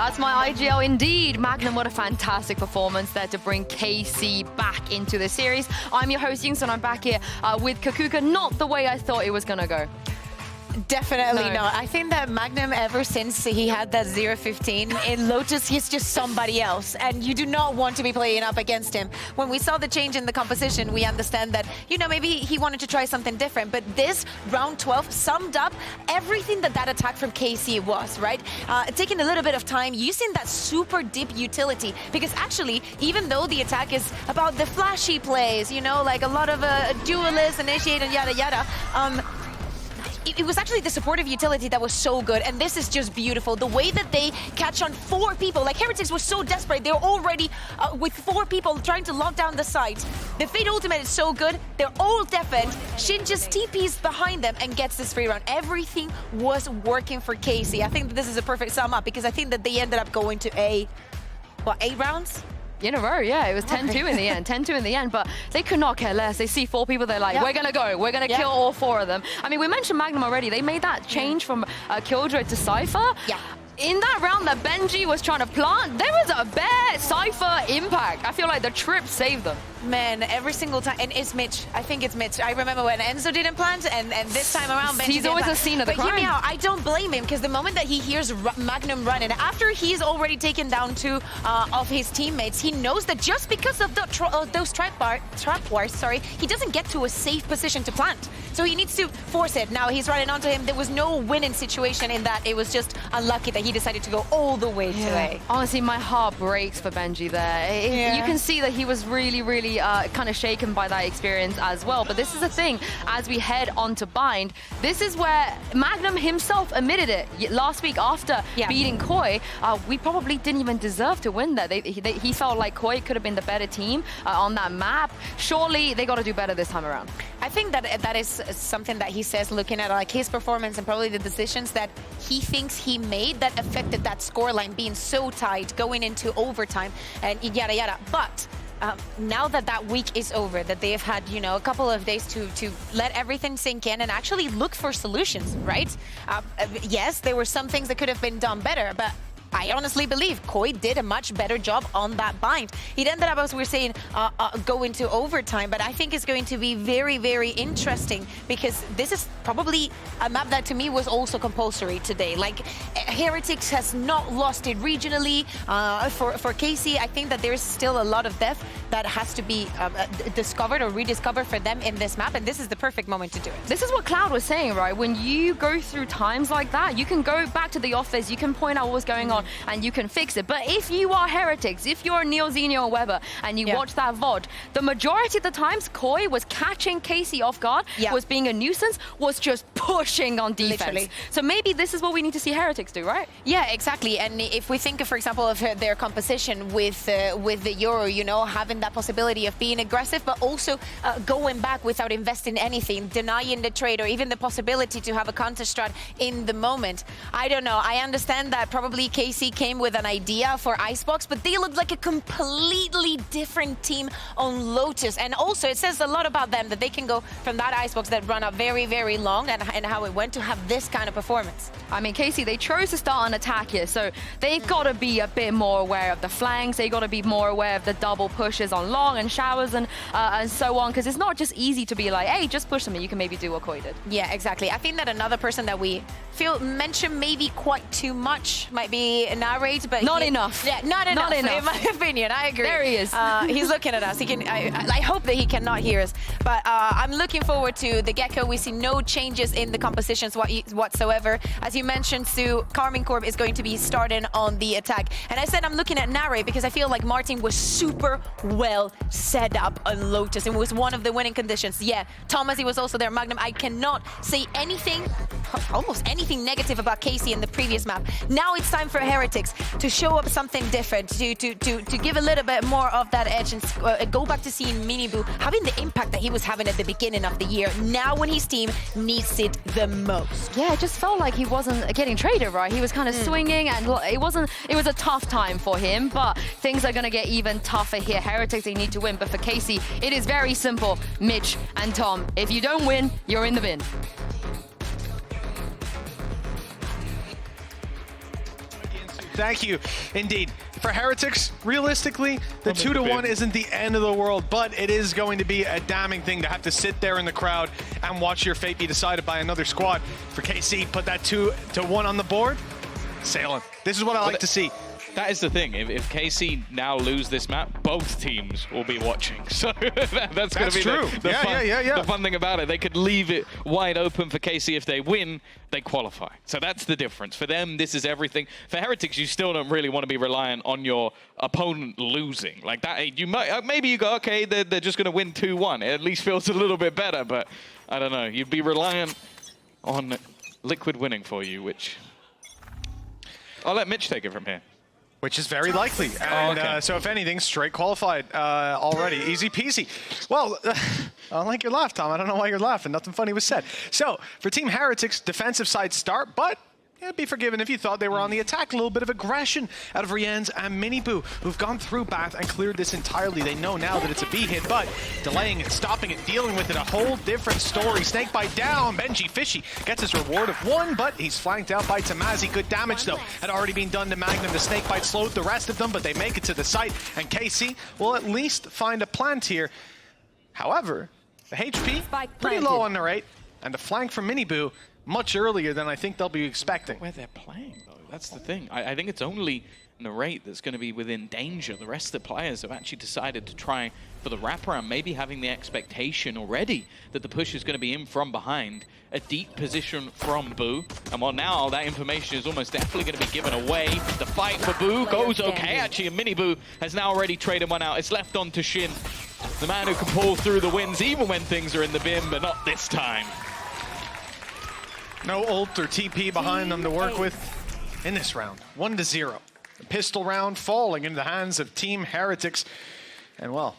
That's my IGL indeed. Magnum, what a fantastic performance there to bring KC back into the series. I'm your host, Yinsu, and I'm back here with Kaaquka. Not the way I thought it was going to go. Definitely No. not. I think that Magnum, ever since he had that 0-15 in Lotus, he's just somebody else. And you do not want to be playing up against him. When we saw the change in the composition, we understand that, you know, maybe he wanted to try something different. But this round 12 summed up everything that attack from KC was, right? Taking a little bit of time, using that super deep utility. Because actually, even though the attack is about the flashy plays, you know, like a lot of duelists, initiate, and yada yada, it was actually the supportive utility that was so good, and this is just beautiful. The way that they catch on 4 people, like Heretics was so desperate, they were already with 4 people trying to lock down the site. The Fate ultimate is so good, they're all defend. Shin just TPs behind them and gets this free round. Everything was working for KC. I think that this is a perfect sum up, because I think that they ended up going to 8 rounds? In a row, yeah. It was 10-2 in the end, 10-2 in the end, but they could not care less. They see 4 people, they're like, we're going to go. We're going to kill all 4 of them. I mean, we mentioned Magnum already. They made that change from Killjoy to Cypher. Yeah. In that round that Benji was trying to plant, there was a bare Cypher impact. I feel like the trip saved them. Man, every single time, and it's Mitch. I think it's Mitch. I remember when Enzo didn't plant, and this time around, Benji He's always a scene of the crime. But hear me out, I don't blame him, because the moment that he hears Magnum running, after he's already taken down 2 of his teammates, he knows that just because of those trap wars, he doesn't get to a safe position to plant. So he needs to force it. Now he's running onto him. There was no winning situation in that. It was just unlucky that he decided to go all the way to A. Honestly, my heart breaks for Benji there. You can see that he was really, really kind of shaken by that experience as well. But this is the thing, as we head on to Bind, this is where Magnum himself admitted it last week after beating Koi. We probably didn't even deserve to win there. He felt like Koi could have been the better team on that map. Surely they got to do better this time around. I think that is something that he says, looking at like his performance and probably the decisions that he thinks he made that affected that scoreline being so tight going into overtime and yada yada. But now that week is over, that they've had, you know, a couple of days to let everything sink in and actually look for solutions, right? Yes, there were some things that could have been done better, but I honestly believe Koi did a much better job on that bind. It ended up, as we were saying, going to overtime, but I think it's going to be very, very interesting, because this is probably a map that to me was also compulsory today. Like, Heretics has not lost it regionally. For KC, I think that there's still a lot of depth that has to be discovered or rediscovered for them in this map, and this is the perfect moment to do it. This is what Cloud was saying, right? When you go through times like that, you can go back to the office, you can point out what's going on, and you can fix it. But if you are Heretics, if you're Neo, Xenio, or Weber, and you watch that VOD, the majority of the times Koi was catching KC off guard, was being a nuisance, was just pushing on defense. Literally. So maybe this is what we need to see Heretics do, right? Yeah, exactly. And if we think, for example, of their composition with the Euro, you know, having that possibility of being aggressive, but also going back without investing anything, denying the trade, or even the possibility to have a counter strat in the moment. I don't know. I understand that probably KC came with an idea for Icebox, but they look like a completely different team on Lotus. And also, it says a lot about them that they can go from that Icebox that run up very, very long and how it went to have this kind of performance. I mean, KC, they chose to start an attack here, so they've got to be a bit more aware of the flanks. They got to be more aware of the double pushes on long and showers and so on, because it's not just easy to be like, hey, just push them and you can maybe do what Koi did. Yeah, exactly. I think that another person that we feel mentioned maybe quite too much might be Narrate, but not enough. Yeah, not enough. In my opinion, I agree. There he is. He's looking at us. He can. I hope that he cannot hear us. But I'm looking forward to the Gecko. We see no changes in the compositions whatsoever. As you mentioned, Sue, Carmine Corp is going to be starting on the attack. And I said I'm looking at Narrate because I feel like Martin was super well set up on Lotus and was one of the winning conditions. Yeah, Thomas, he was also there. Magnum, I cannot say anything, almost anything negative about KC in the previous map. Now it's time for Heretics to show up something different, to give a little bit more of that edge and go back to seeing Miniboo having the impact that he was having at the beginning of the year. Now when his team needs it the most. Yeah, it just felt like he wasn't getting traded, right? He was kind of swinging, and it was a tough time for him, but things are going to get even tougher here. Heretics, they need to win, but for KC, it is very simple. Mitch and Tom, if you don't win, you're in the bin. Thank you, indeed. For Heretics, realistically, the 2-1 isn't the end of the world, but it is going to be a damning thing to have to sit there in the crowd and watch your fate be decided by another squad. For KC, put that 2-1 on the board, sailing. This is what I like to see. That is the thing. If KC now lose this map, both teams will be watching. So that's going to be true. The fun thing about it. They could leave it wide open for KC. If they win, they qualify. So that's the difference. For them, this is everything. For Heretics, you still don't really want to be reliant on your opponent losing. Like that, you might maybe you go, okay, they're just going to win 2-1. It at least feels a little bit better. But I don't know. You'd be reliant on Liquid winning for you, which I'll let Mitch take it from here. Which is very likely. And so if anything, straight qualified already. Easy peasy. Well, I don't like your laugh, Tom. I don't know why you're laughing. Nothing funny was said. So for Team Heretics, defensive side start, but it'd be forgiven if you thought they were on the attack. A little bit of aggression out of Rienz and Miniboo, who've gone through Bath and cleared this entirely. They know now that it's a B hit, but delaying it, stopping it, dealing with it, a whole different story. Snakebite down. Benji Fishy gets his reward of 1, but he's flanked out by Tombizz. Good damage, though, had already been done to Magnum. The Snakebite slowed the rest of them, but they make it to the site, and KC will at least find a plant here. However, the HP, pretty low on the rate, and the flank from Miniboo much earlier than I think they'll be expecting. Where they're playing, though, that's the thing. I think it's only Narrate that's going to be within danger. The rest of the players have actually decided to try for the wraparound, maybe having the expectation already that the push is going to be in from behind. A deep position from Boo. And well, now that information is almost definitely going to be given away. The fight for Boo goes okay, actually, and Miniboo has now already traded one out. It's left on to Shin, the man who can pull through the wins even when things are in the bin, but not this time. No ult or TP behind them to work with in this round. 1-0. A pistol round falling into the hands of Team Heretics. And well,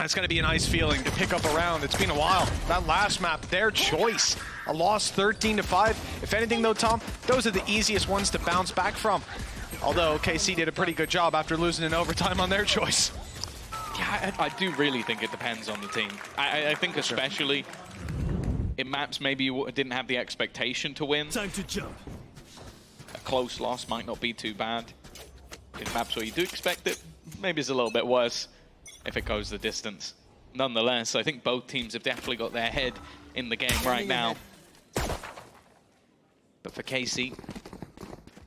that's going to be a nice feeling to pick up a round. It's been a while. That last map, their choice. A loss 13-5. If anything though, Tom, those are the easiest ones to bounce back from. Although KC did a pretty good job after losing in overtime on their choice. Yeah, I do really think it depends on the team. I think especially in maps maybe you didn't have the expectation to win. Time to jump. A close loss might not be too bad. In maps where you do expect it, maybe it's a little bit worse if it goes the distance. Nonetheless, I think both teams have definitely got their head in the game right now. But for KC,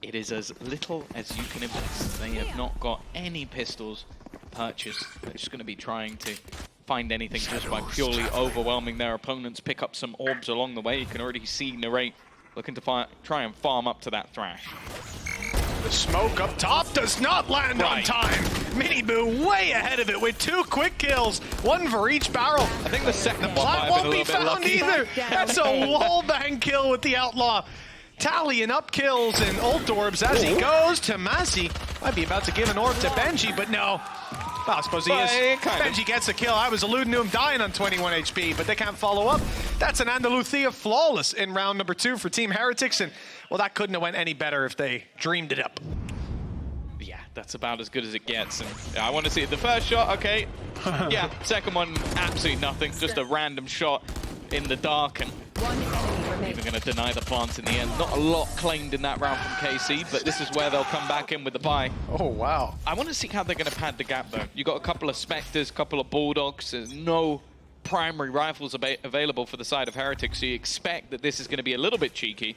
it is as little as you can invest. They have not got any pistols purchased. They're just going to be trying to find anything just by purely overwhelming their opponents, pick up some orbs along the way. You can already see Narrate looking to try and farm up to that Thrash. The smoke up top does not land on time. Miniboo way ahead of it with 2 quick kills, 1 for each barrel. I think the second Plant won't be found either. That's a wallbang kill with the Outlaw. Tallying up kills and ult orbs as he goes. Tombizz might be about to give an orb to Benji, but no. Well, I suppose he is. Benji gets a kill. I was alluding to him dying on 21 HP, but they can't follow up. That's an Andalucia flawless in round number 2 for Team Heretics, and well, that couldn't have went any better if they dreamed it up. Yeah, that's about as good as it gets. And I want to see it. The first shot, okay. Yeah, second one, absolutely nothing. Just a random shot in the dark, and even going to deny the plants in the end. Not a lot claimed in that round from KC, but this is where they'll come back in with the buy. Oh, wow. I want to see how they're going to pad the gap, though. You got a couple of Spectres, a couple of Bulldogs. There's no primary rifles available for the side of Heretics, so you expect that this is going to be a little bit cheeky.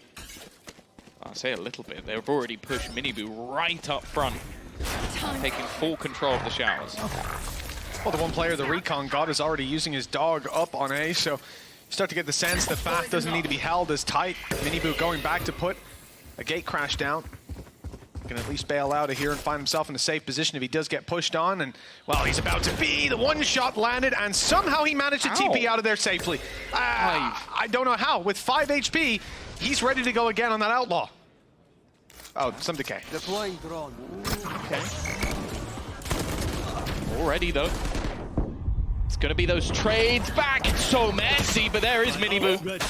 I'll say a little bit. They've already pushed Miniboo right up front, taking full control of the showers. Well, the one player the Recon got is already using his dog up on A, so you start to get the sense that Bath doesn't need to be held as tight. Miniboo going back to put a gate crash down. Can at least bail out of here and find himself in a safe position if he does get pushed on. And, well, he's about to be. The one shot landed, and somehow he managed to TP out of there safely. I don't know how. With 5 HP, he's ready to go again on that Outlaw. Oh, some decay. Deploying drone. Okay. Already, though. It's going to be those trades back. It's so messy, but there is Miniboo.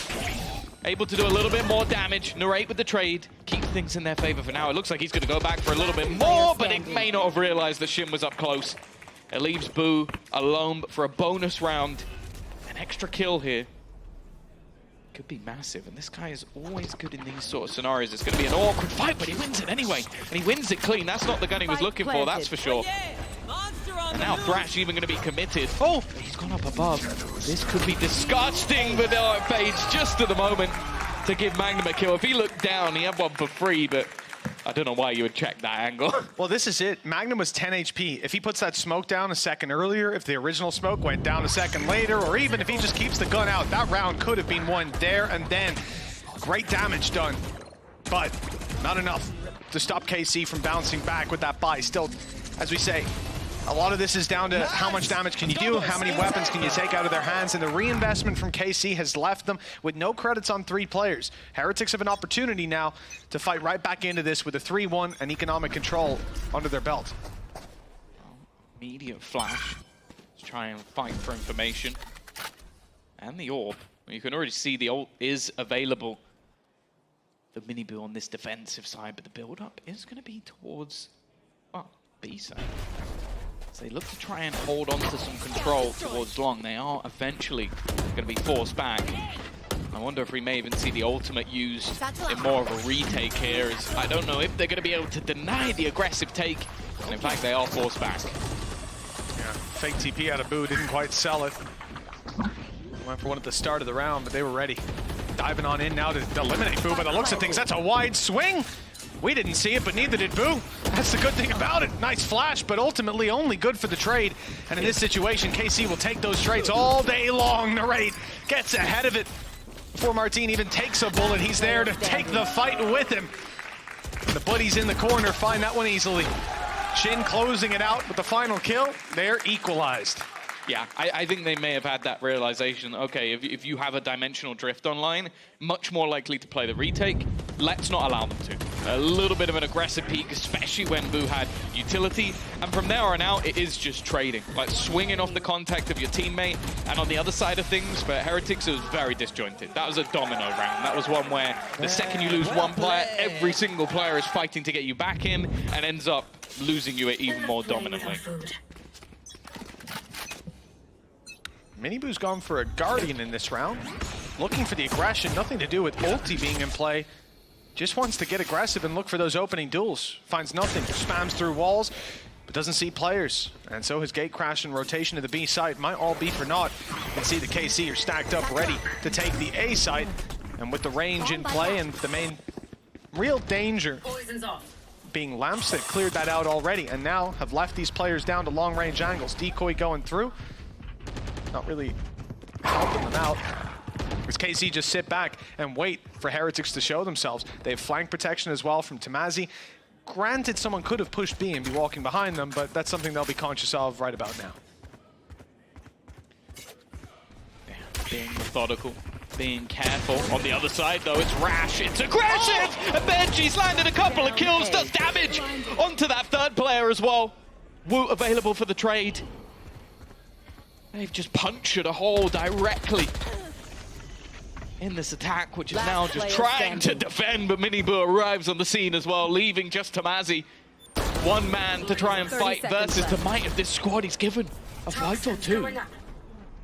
Able to do a little bit more damage. Narrate with the trade. Keep things in their favor for now. It looks like he's going to go back for a little bit more, but it may not have realized that Shin was up close. It leaves Boo alone for a bonus round. An extra kill here could be massive. And this guy is always good in these sort of scenarios. It's going to be an awkward fight, but he wins it anyway. And he wins it clean. That's not the gun he was looking for, that's for sure. And now Thrash even going to be committed. Oh, he's gone up above. This could be disgusting, but no, it fades just at the moment to give Magnum a kill. If he looked down, he had one for free, but I don't know why you would check that angle. Well, this is it. Magnum was 10 HP. If he puts that smoke down a second earlier, if the original smoke went down a second later, or even if he just keeps the gun out, that round could have been won there and then. Great damage done, but not enough to stop KC from bouncing back with that buy. Still, as we say, a lot of this is down to how much damage can you do, how many weapons can you take out of their hands, and the reinvestment from KC has left them with no credits on 3 players. Heretics have an opportunity now to fight right back into this with a 3-1 and economic control under their belt. Immediate flash. Let's try and fight for information. And the orb. You can already see the ult is available for Miniboo on this defensive side, but the build-up is going to be towards, well, B side. So they look to try and hold on to some control towards long. They are eventually going to be forced back. I wonder if we may even see the ultimate used in more of a retake here. As I don't know if they're going to be able to deny the aggressive take. And in fact, they are forced back. Yeah, fake TP out of Boo, didn't quite sell it. Went for one at the start of the round, but they were ready. Diving on in now to eliminate Boo. By the looks of things, that's a wide swing. We didn't see it, but neither did Boo. That's the good thing about it. Nice flash, but ultimately only good for the trade. And in this situation, KC will take those trades all day long. Narrate gets ahead of it before Martin even takes a bullet. He's there to take the fight with him. The buddies in the corner find that one easily. Shin closing it out with the final kill. They're equalized. Yeah, I think they may have had that realization. Okay, if you have a dimensional drift online, much more likely to play the retake. Let's not allow them to. A little bit of an aggressive peek, especially when Boo had utility. And from there on out, it is just trading. Like swinging off the contact of your teammate. And on the other side of things, for Heretics, it was very disjointed. That was a domino round. That was one where the second you lose one player, every single player is fighting to get you back in and ends up losing you it even more dominantly. Miniboo's gone for a Guardian in this round. Looking for the aggression, nothing to do with ulti being in play. Just wants to get aggressive and look for those opening duels. Finds nothing, spams through walls, but doesn't see players. And so his gate crash and rotation to the B site might all be for naught. You can see the KC are stacked up ready to take the A site. And with the range in play and the main real danger being lamps that cleared that out already and now have left these players down to long range angles. Decoy going through. Not really helping them out. As KC just sit back and wait for Heretics to show themselves. They have flank protection as well from Tombizz. Granted, someone could have pushed B and be walking behind them, but that's something they'll be conscious of right about now. Yeah, being methodical, being careful. On the other side, though, it's rash, it's aggressive! And Benji's landed a couple of kills, does damage onto that third player as well. Woot available for the trade. They've just punctured a hole directly in this attack, which is now just trying to defend, but Miniboo arrives on the scene as well, leaving just Tombizz. One man to try and fight versus the might of this squad. He's given a fight or two.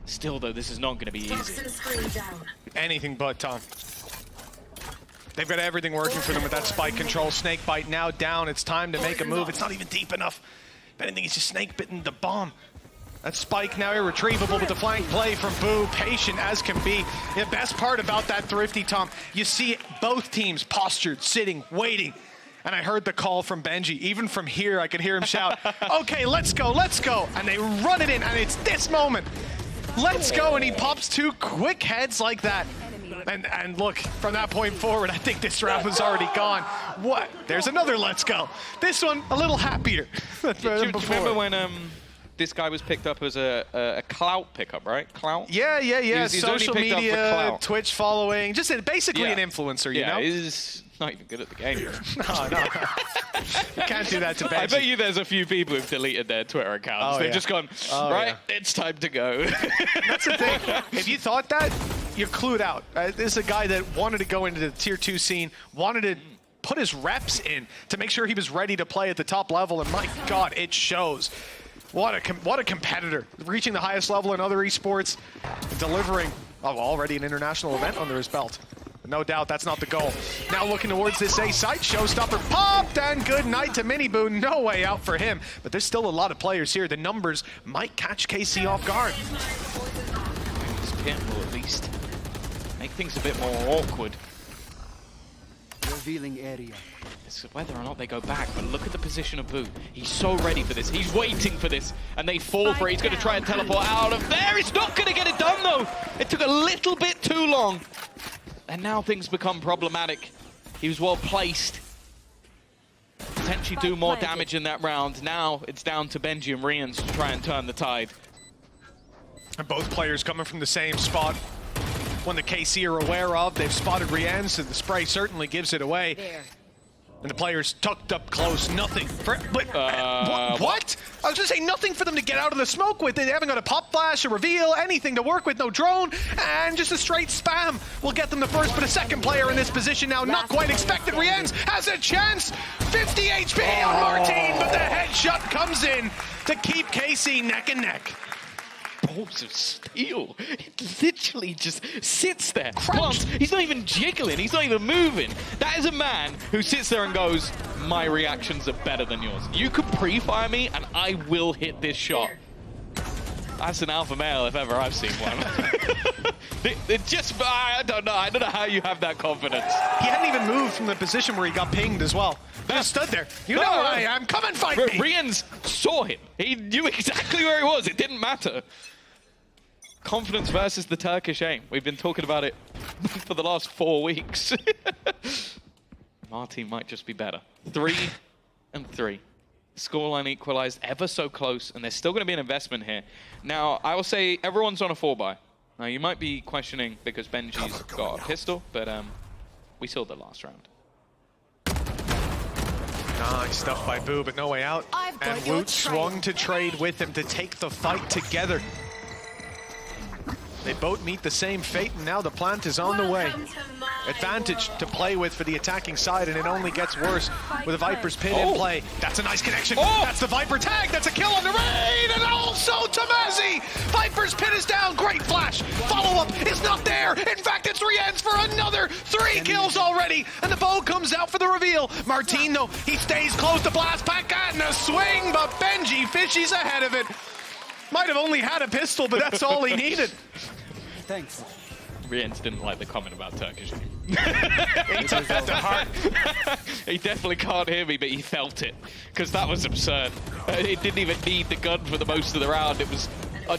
Still, though, this is not going to be easy. Anything but, Tom. They've got everything working for them with that spike control. Snake bite now down. It's time to make a move. It's not even deep enough. If anything, he's just snake bitten the bomb. That spike now irretrievable with the flank play from Boo, patient as can be. The best part about that Thrifty, Tom, you see both teams postured, sitting, waiting. And I heard the call from Benji. Even from here, I could hear him shout, okay, let's go, let's go. And they run it in, and it's this moment. Let's go, and he pops 2 quick heads like that. And look, from that point forward, I think this round was already gone. What? There's another let's go. This one, a little happier than before. Do you remember when this guy was picked up as a clout pickup, right? Clout? Yeah. He's social media, Twitch following, just basically an influencer, you know? He's not even good at the game. No. You can't do that to Benji. I bet you there's a few people who've deleted their Twitter accounts. They've just gone, it's time to go. That's the thing. If you thought that, you're clued out. This is a guy that wanted to go into the tier 2 scene, wanted to put his reps in to make sure he was ready to play at the top level, and my God, it shows. What a competitor, reaching the highest level in other esports, delivering Oh, already an international event under his belt. No doubt that's not the goal. Now looking towards this A site, showstopper popped, and good night to Miniboo. No way out for him, but there's still a lot of players here. The numbers might catch KC off guard. This pit will at least make things a bit more awkward. Revealing area. It's whether or not they go back, but look at the position of Boo. He's so ready for this. He's waiting for this, and they fall for it. He's going to try and teleport out of there. It's not going to get it done, though. It took a little bit too long. And now things become problematic. He was well placed. Potentially do more damage in that round. Now it's down to Benji and Rians to try and turn the tide. And both players coming from the same spot. One that KC are aware of. They've spotted Rians, so the spray certainly gives it away. There. And the players tucked up close, nothing. What? I was just saying nothing for them to get out of the smoke with. They haven't got a pop flash, a reveal, anything to work with, no drone, and just a straight spam will get them the first, but a second player in this position now, not quite expected. Riens has a chance, 50 HP on Martin, but the headshot comes in to keep KC neck and neck. Balls of steel. It literally just sits there. Plus, he's not even jiggling. He's not even moving. That is a man who sits there and goes, my reactions are better than yours. You could pre-fire me and I will hit this shot. That's an alpha male if ever I've seen one. it just, I don't know how you have that confidence. He hadn't even moved from the position where he got pinged as well. Just stood there. You know I am. Come and fight me. Rians saw him. He knew exactly where he was. It didn't matter. Confidence versus the Turkish aim. We've been talking about it for the last 4 weeks. Martin might just be better. 3 and 3. Scoreline equalized ever so close, and there's still going to be an investment here. Now, I will say everyone's on a 4-buy. Now, you might be questioning because Benji's got a pistol, but we saw the last round. Nice stuff by Boo, but no way out. And Woot swung to trade with him to take the fight together. They both meet the same fate, and now the plant is on the way. Advantage to play with for the attacking side, and it only gets worse with a Viper's pit in play. That's a nice connection. That's the Viper tag. That's a kill on the raid, and also Tombizz. Viper's pit is down. Great flash. Follow-up is not there. In fact, it's Riens for another 3 kills already, and the bow comes out for the reveal. Martin, though, he stays close to blast pack and a swing, but Benji fishies ahead of it. Might have only had a pistol, but that's all he needed. Thanks. Riens didn't like the comment about Turkish aim. He took that to heart. He definitely can't hear me, but he felt it, because that was absurd. It didn't even need the gun for the most of the round. It was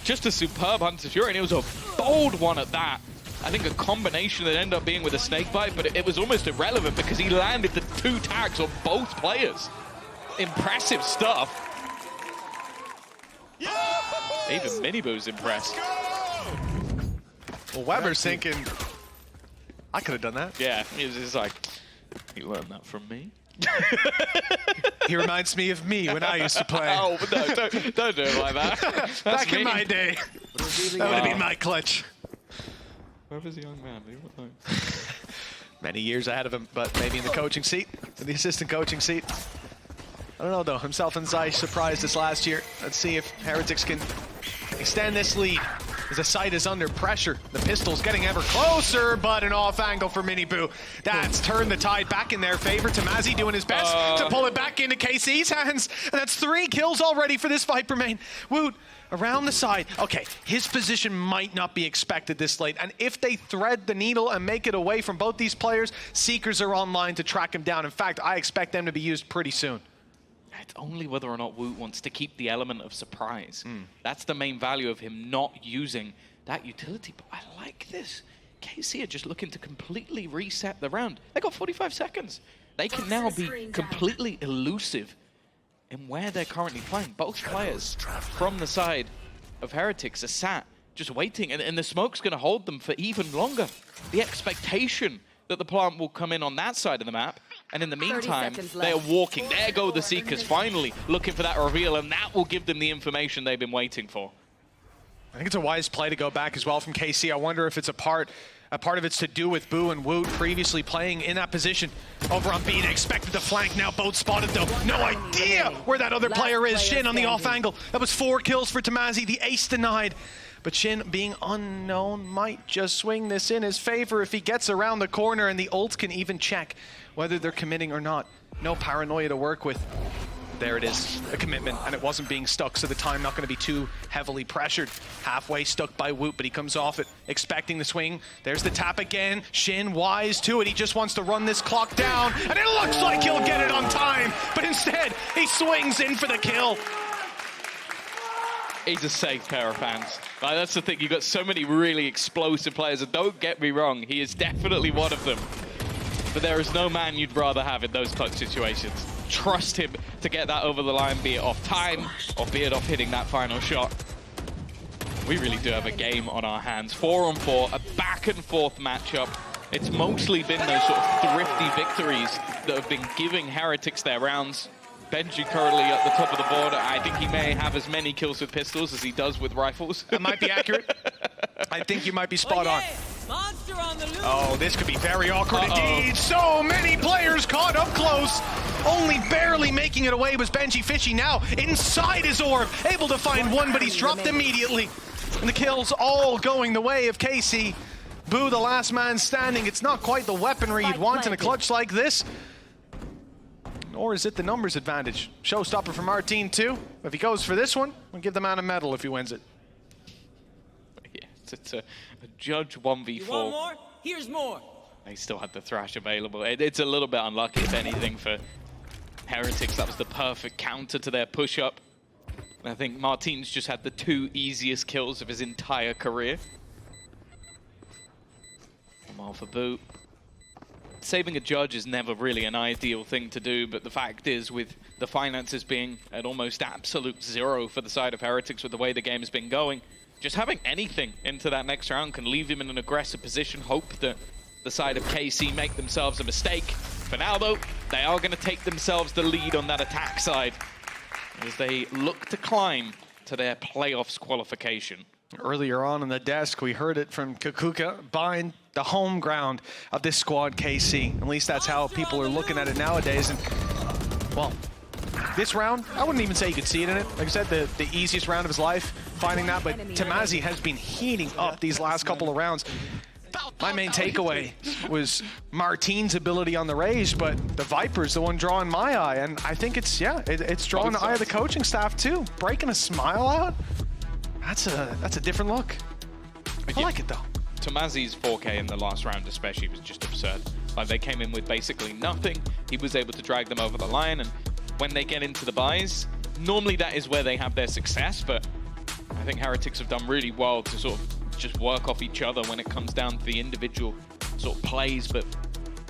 just a superb Hunter's Fury, and it was a bold one at that. I think a combination that ended up being with a snake bite, but it was almost irrelevant because he landed the 2 tags on both players. Impressive stuff. Even Miniboo's impressed. Well, Weber's thinking, I could have done that. Yeah, he's like, you learned that from me? He reminds me of me when I used to play. Oh, but no, don't do it like that. Back in my day. That would have been my clutch. Where was the young man? Many years ahead of him, but maybe in the coaching seat, in the assistant coaching seat. I don't know, though. Himself and Zeiss surprised us last year. Let's see if Heretics can extend this lead as the site is under pressure. The pistol's getting ever closer, but an off angle for Miniboo. That's turned the tide back in their favor. Tombizz doing his best to pull it back into KC's hands. And that's 3 kills already for this Viper main. Woot around the side. Okay, his position might not be expected this late. And if they thread the needle and make it away from both these players, Seekers are online to track him down. In fact, I expect them to be used pretty soon. It's only whether or not Woot wants to keep the element of surprise. That's the main value of him not using that utility. But I like this. KC are just looking to completely reset the round. They got 45 seconds. They can now be completely elusive in where they're currently playing. Both players from the side of Heretics are sat just waiting, and the smoke's going to hold them for even longer. The expectation that the plant will come in on that side of the map, and in the meantime, they're walking. There go the Seekers, finally looking for that reveal, and that will give them the information they've been waiting for. I think it's a wise play to go back as well from KC. I wonder if it's a part of it's to do with Boo and Woot previously playing in that position over on B. They expected to flank, now both spotted though. No idea where that other player is. Shin on the off angle. That was 4 kills for Tombizz, the ace denied. But Shin, being unknown, might just swing this in his favor if he gets around the corner, and the ult can even check whether they're committing or not. No paranoia to work with. There it is, a commitment, and it wasn't being stuck, so the time not going to be too heavily pressured. Halfway stuck by Woot, but he comes off it, expecting the swing. There's the tap again. Shin wise to it. He just wants to run this clock down, and it looks like he'll get it on time, but instead, he swings in for the kill. He's a safe pair of hands. Like, that's the thing, you've got so many really explosive players, and don't get me wrong, he is definitely one of them. But there is no man you'd rather have in those clutch situations. Trust him to get that over the line, be it off time or be it off hitting that final shot. We really do have a game on our hands. 4-on-4, a back and forth matchup. It's mostly been those sort of thrifty victories that have been giving Heretics their rounds. Benji currently at the top of the board. I think he may have as many kills with pistols as he does with rifles. That might be accurate. I think you might be spot on. Monster on the loose. Oh, this could be very awkward indeed. So many players caught up close. Only barely making it away was Benji Fishy now inside his orb. Able to find one, but he's dropped immediately. And the kills all going the way of KC. Boo, the last man standing. It's not quite the weaponry you'd want in a clutch like this. Or is it the numbers advantage? Showstopper for Martin too. If he goes for this one, we'll give the man a medal if he wins it. Yeah, it's a judge 1v4. You want more? Here's more. They still had the Thrash available. It's a little bit unlucky, if anything, for Heretics. That was the perfect counter to their push-up. And I think Martin's just had the 2 easiest kills of his entire career. Well, for Boo. Saving a judge is never really an ideal thing to do, but the fact is, with the finances being at almost absolute zero for the side of Heretics with the way the game has been going, just having anything into that next round can leave him in an aggressive position, hope that the side of KC make themselves a mistake. For now, though, they are going to take themselves the lead on that attack side as they look to climb to their playoffs qualification. Earlier on in the desk, we heard it from Kaaquka, Bind, the home ground of this squad, KC. At least that's how people are looking at it nowadays. And, well, this round, I wouldn't even say you could see it in it. Like I said, the easiest round of his life, finding that. But Tombizz has been heating up these last couple of rounds. My main takeaway was Martin's ability on the Rage, but the Viper's the one drawing my eye. And I think it's, yeah, it's drawing the eye of the coaching staff too. Breaking a smile out. That's a different look. I like it though. Tombiz's 4K in the last round especially was just absurd. Like, they came in with basically nothing. He was able to drag them over the line, and when they get into the buys, normally that is where they have their success, but I think Heretics have done really well to sort of just work off each other when it comes down to the individual sort of plays, but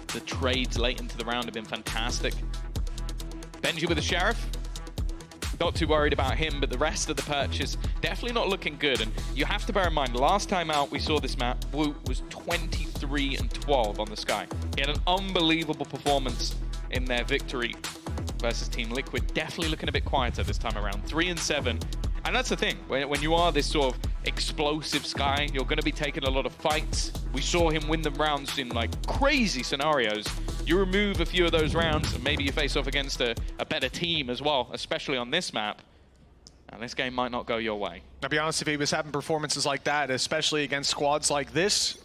the trades late into the round have been fantastic. Benji with the Sheriff. Not too worried about him, but the rest of the purchase definitely not looking good. And you have to bear in mind, last time out we saw this map, Woot was 23-12 on the Sky. He had an unbelievable performance in their victory versus Team Liquid. Definitely looking a bit quieter this time around. 3-7. And that's the thing, when you are this sort of explosive Sky, you're going to be taking a lot of fights. We saw him win the rounds in like crazy scenarios. You remove a few of those rounds, and maybe you face off against a better team as well, especially on this map. And this game might not go your way. I'll be honest, if he was having performances like that, especially against squads like this,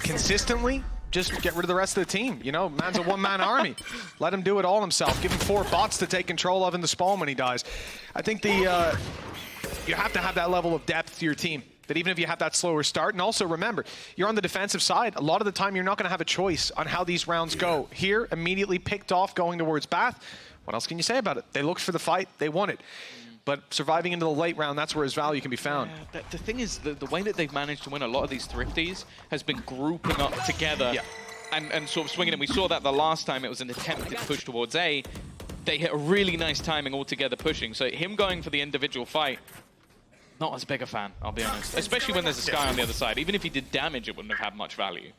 consistently, just get rid of the rest of the team. You know, man's a one-man army. Let him do it all himself. Give him 4 bots to take control of in the spawn when he dies. I think you have to have that level of depth to your team. That even if you have that slower start, and also remember, you're on the defensive side. A lot of the time, you're not going to have a choice on how these rounds go. Here, immediately picked off, going towards Bath. What else can you say about it? They looked for the fight, they won it. But surviving into the late round, that's where his value can be found. Yeah, the thing is, the way that they've managed to win a lot of these thrifties has been grouping up together and sort of swinging it. We saw that the last time it was an attempted push towards A. They hit a really nice timing altogether pushing. So him going for the individual fight, not as big a fan, I'll be honest. Especially when there's a Sky on the other side. Even if he did damage, it wouldn't have had much value.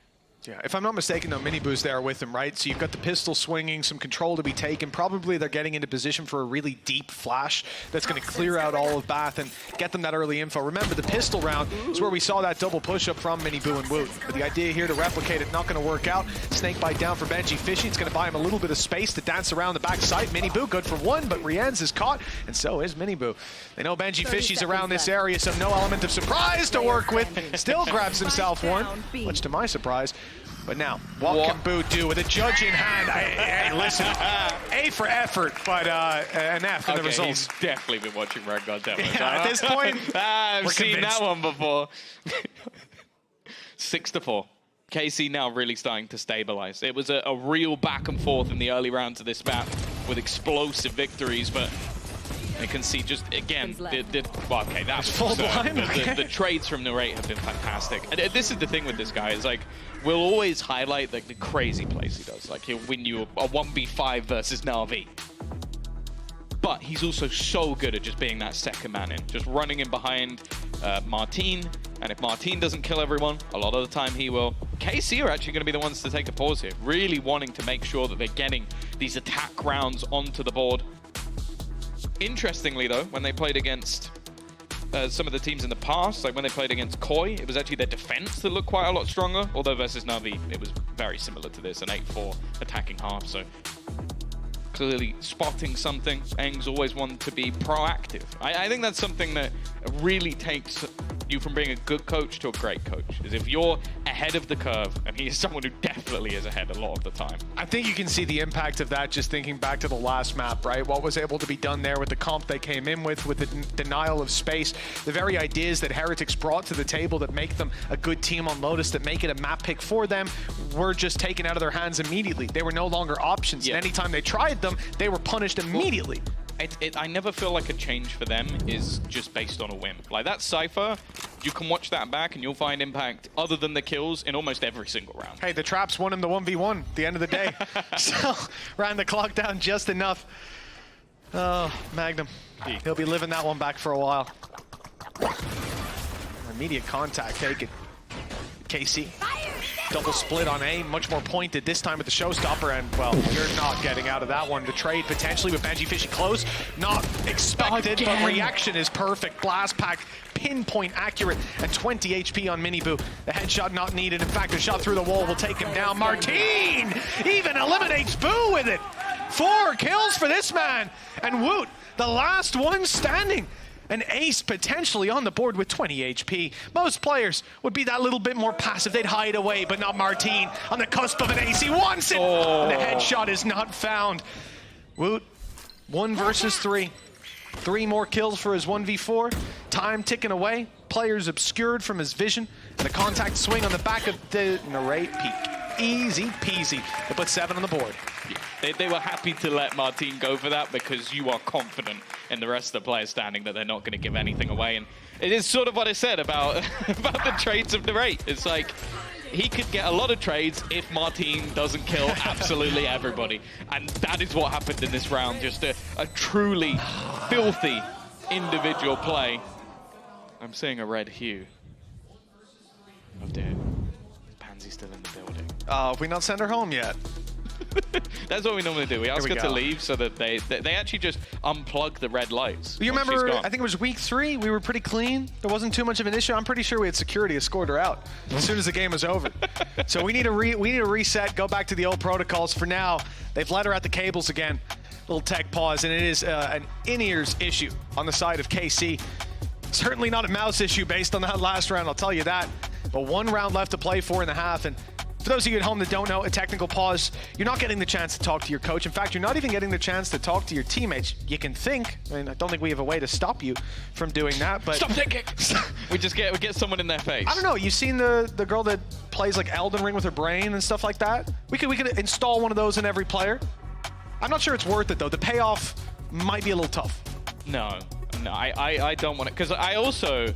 Yeah, if I'm not mistaken, though, Minibu's there with him, right? So you've got the pistol swinging, some control to be taken. Probably they're getting into position for a really deep flash that's going to clear out all of Bath and get them that early info. Remember, the pistol round is where we saw that double push-up from Minibu and Woot. But the idea here to replicate it, not going to work out. Snake bite down for Benji Fishy. It's going to buy him a little bit of space to dance around the backside. Minibu, good for one, but Rienz is caught, and so is Minibu. They know Benji Fishy's around this area, so no element of surprise to work with. Still grabs himself one, much to my surprise. But now, what can Boo do with a judge in hand? Hey, listen, A for effort, but an F in the results. He's definitely been watching Red God demos. Yeah, at this point, I've seen convinced. that one before. 6-4. KC now really starting to stabilize. It was a real back and forth in the early rounds of this map with explosive victories, but you can see just, again, well, okay, that's full blind. The trades from Narrate have been fantastic. And this is the thing with this guy, is like, we'll always highlight like the crazy plays he does. Like, he'll win you a 1v5 versus Na'Vi. But he's also so good at just being that second man in, just running in behind Martin. And if Martin doesn't kill everyone, a lot of the time he will. KC are actually going to be the ones to take a pause here, really wanting to make sure that they're getting these attack rounds onto the board. Interestingly, though, when they played against some of the teams in the past, like when they played against Koi, it was actually their defense that looked quite a lot stronger, although versus Na'Vi, it was very similar to this, an 8-4 attacking half, so clearly spotting something. Eng's always wanted to be proactive. I think that's something that really takes you from being a good coach to a great coach, is if you're ahead of the curve, and he is someone who definitely is ahead a lot of the time. I think you can see the impact of that just thinking back to the last map, right? What was able to be done there with the comp they came in with the denial of space, the very ideas that Heretics brought to the table that make them a good team on Lotus, that make it a map pick for them, were just taken out of their hands immediately. They were no longer options. Yeah. And anytime they tried them, they were punished immediately. I never feel like a change for them is just based on a whim. Like that Cypher, you can watch that back and you'll find impact other than the kills in almost every single round. Hey, the traps won him the 1v1 at the end of the day. So, ran the clock down just enough. Oh, Magnum. He'll be living that one back for a while. Immediate contact taken. KC. Double split on A, much more pointed this time with the showstopper, and well, you're not getting out of that one. The trade potentially with Benji Fishy close, not expected, but reaction is perfect. Blast pack, pinpoint accurate, and 20 HP on Minibu. The headshot not needed. In fact, a shot through the wall will take him down. Martin even eliminates Boo with it. 4 kills for this man, and Woot, the last one standing. An ace potentially on the board with 20 HP. Most players would be that little bit more passive. They'd hide away, but not Martin. On the cusp of an ace, he wants it! And the headshot is not found. Woot, 1 versus 3. 3 more kills for his 1v4. Time ticking away. Players obscured from his vision. And the contact swing on the back of the Narrate peak. Easy peasy. They put 7 on the board. They were happy to let Martin go for that because you are confident in the rest of the players standing that they're not going to give anything away. And it is sort of what I said about, about the trades of Narrate. It's like, he could get a lot of trades if Martin doesn't kill absolutely everybody. And that is what happened in this round. Just a truly filthy individual play. I'm seeing a red hue. Oh dear. Pansy's still in the building. Have we not sent her home yet? That's what we normally do. We ask her to leave so that they actually just unplug the red lights. You remember, I think it was week 3, we were pretty clean. There wasn't too much of an issue. I'm pretty sure we had security escort her out as soon as the game was over. So we need to reset, go back to the old protocols. For now, they've let her at the cables again. Little tech pause, and it is an in-ears issue on the side of KC. Certainly not a mouse issue based on that last round, I'll tell you that. But 1 round left to play for in the half, and for those of you at home that don't know, a technical pause, you're not getting the chance to talk to your coach. In fact, you're not even getting the chance to talk to your teammates. You can think. I mean, I don't think we have a way to stop you from doing that, but... Stop thinking! we get someone in their face. I don't know. You've seen the girl that plays like Elden Ring with her brain and stuff like that? We could install one of those in every player. I'm not sure it's worth it, though. The payoff might be a little tough. No, I don't want it. Because I also...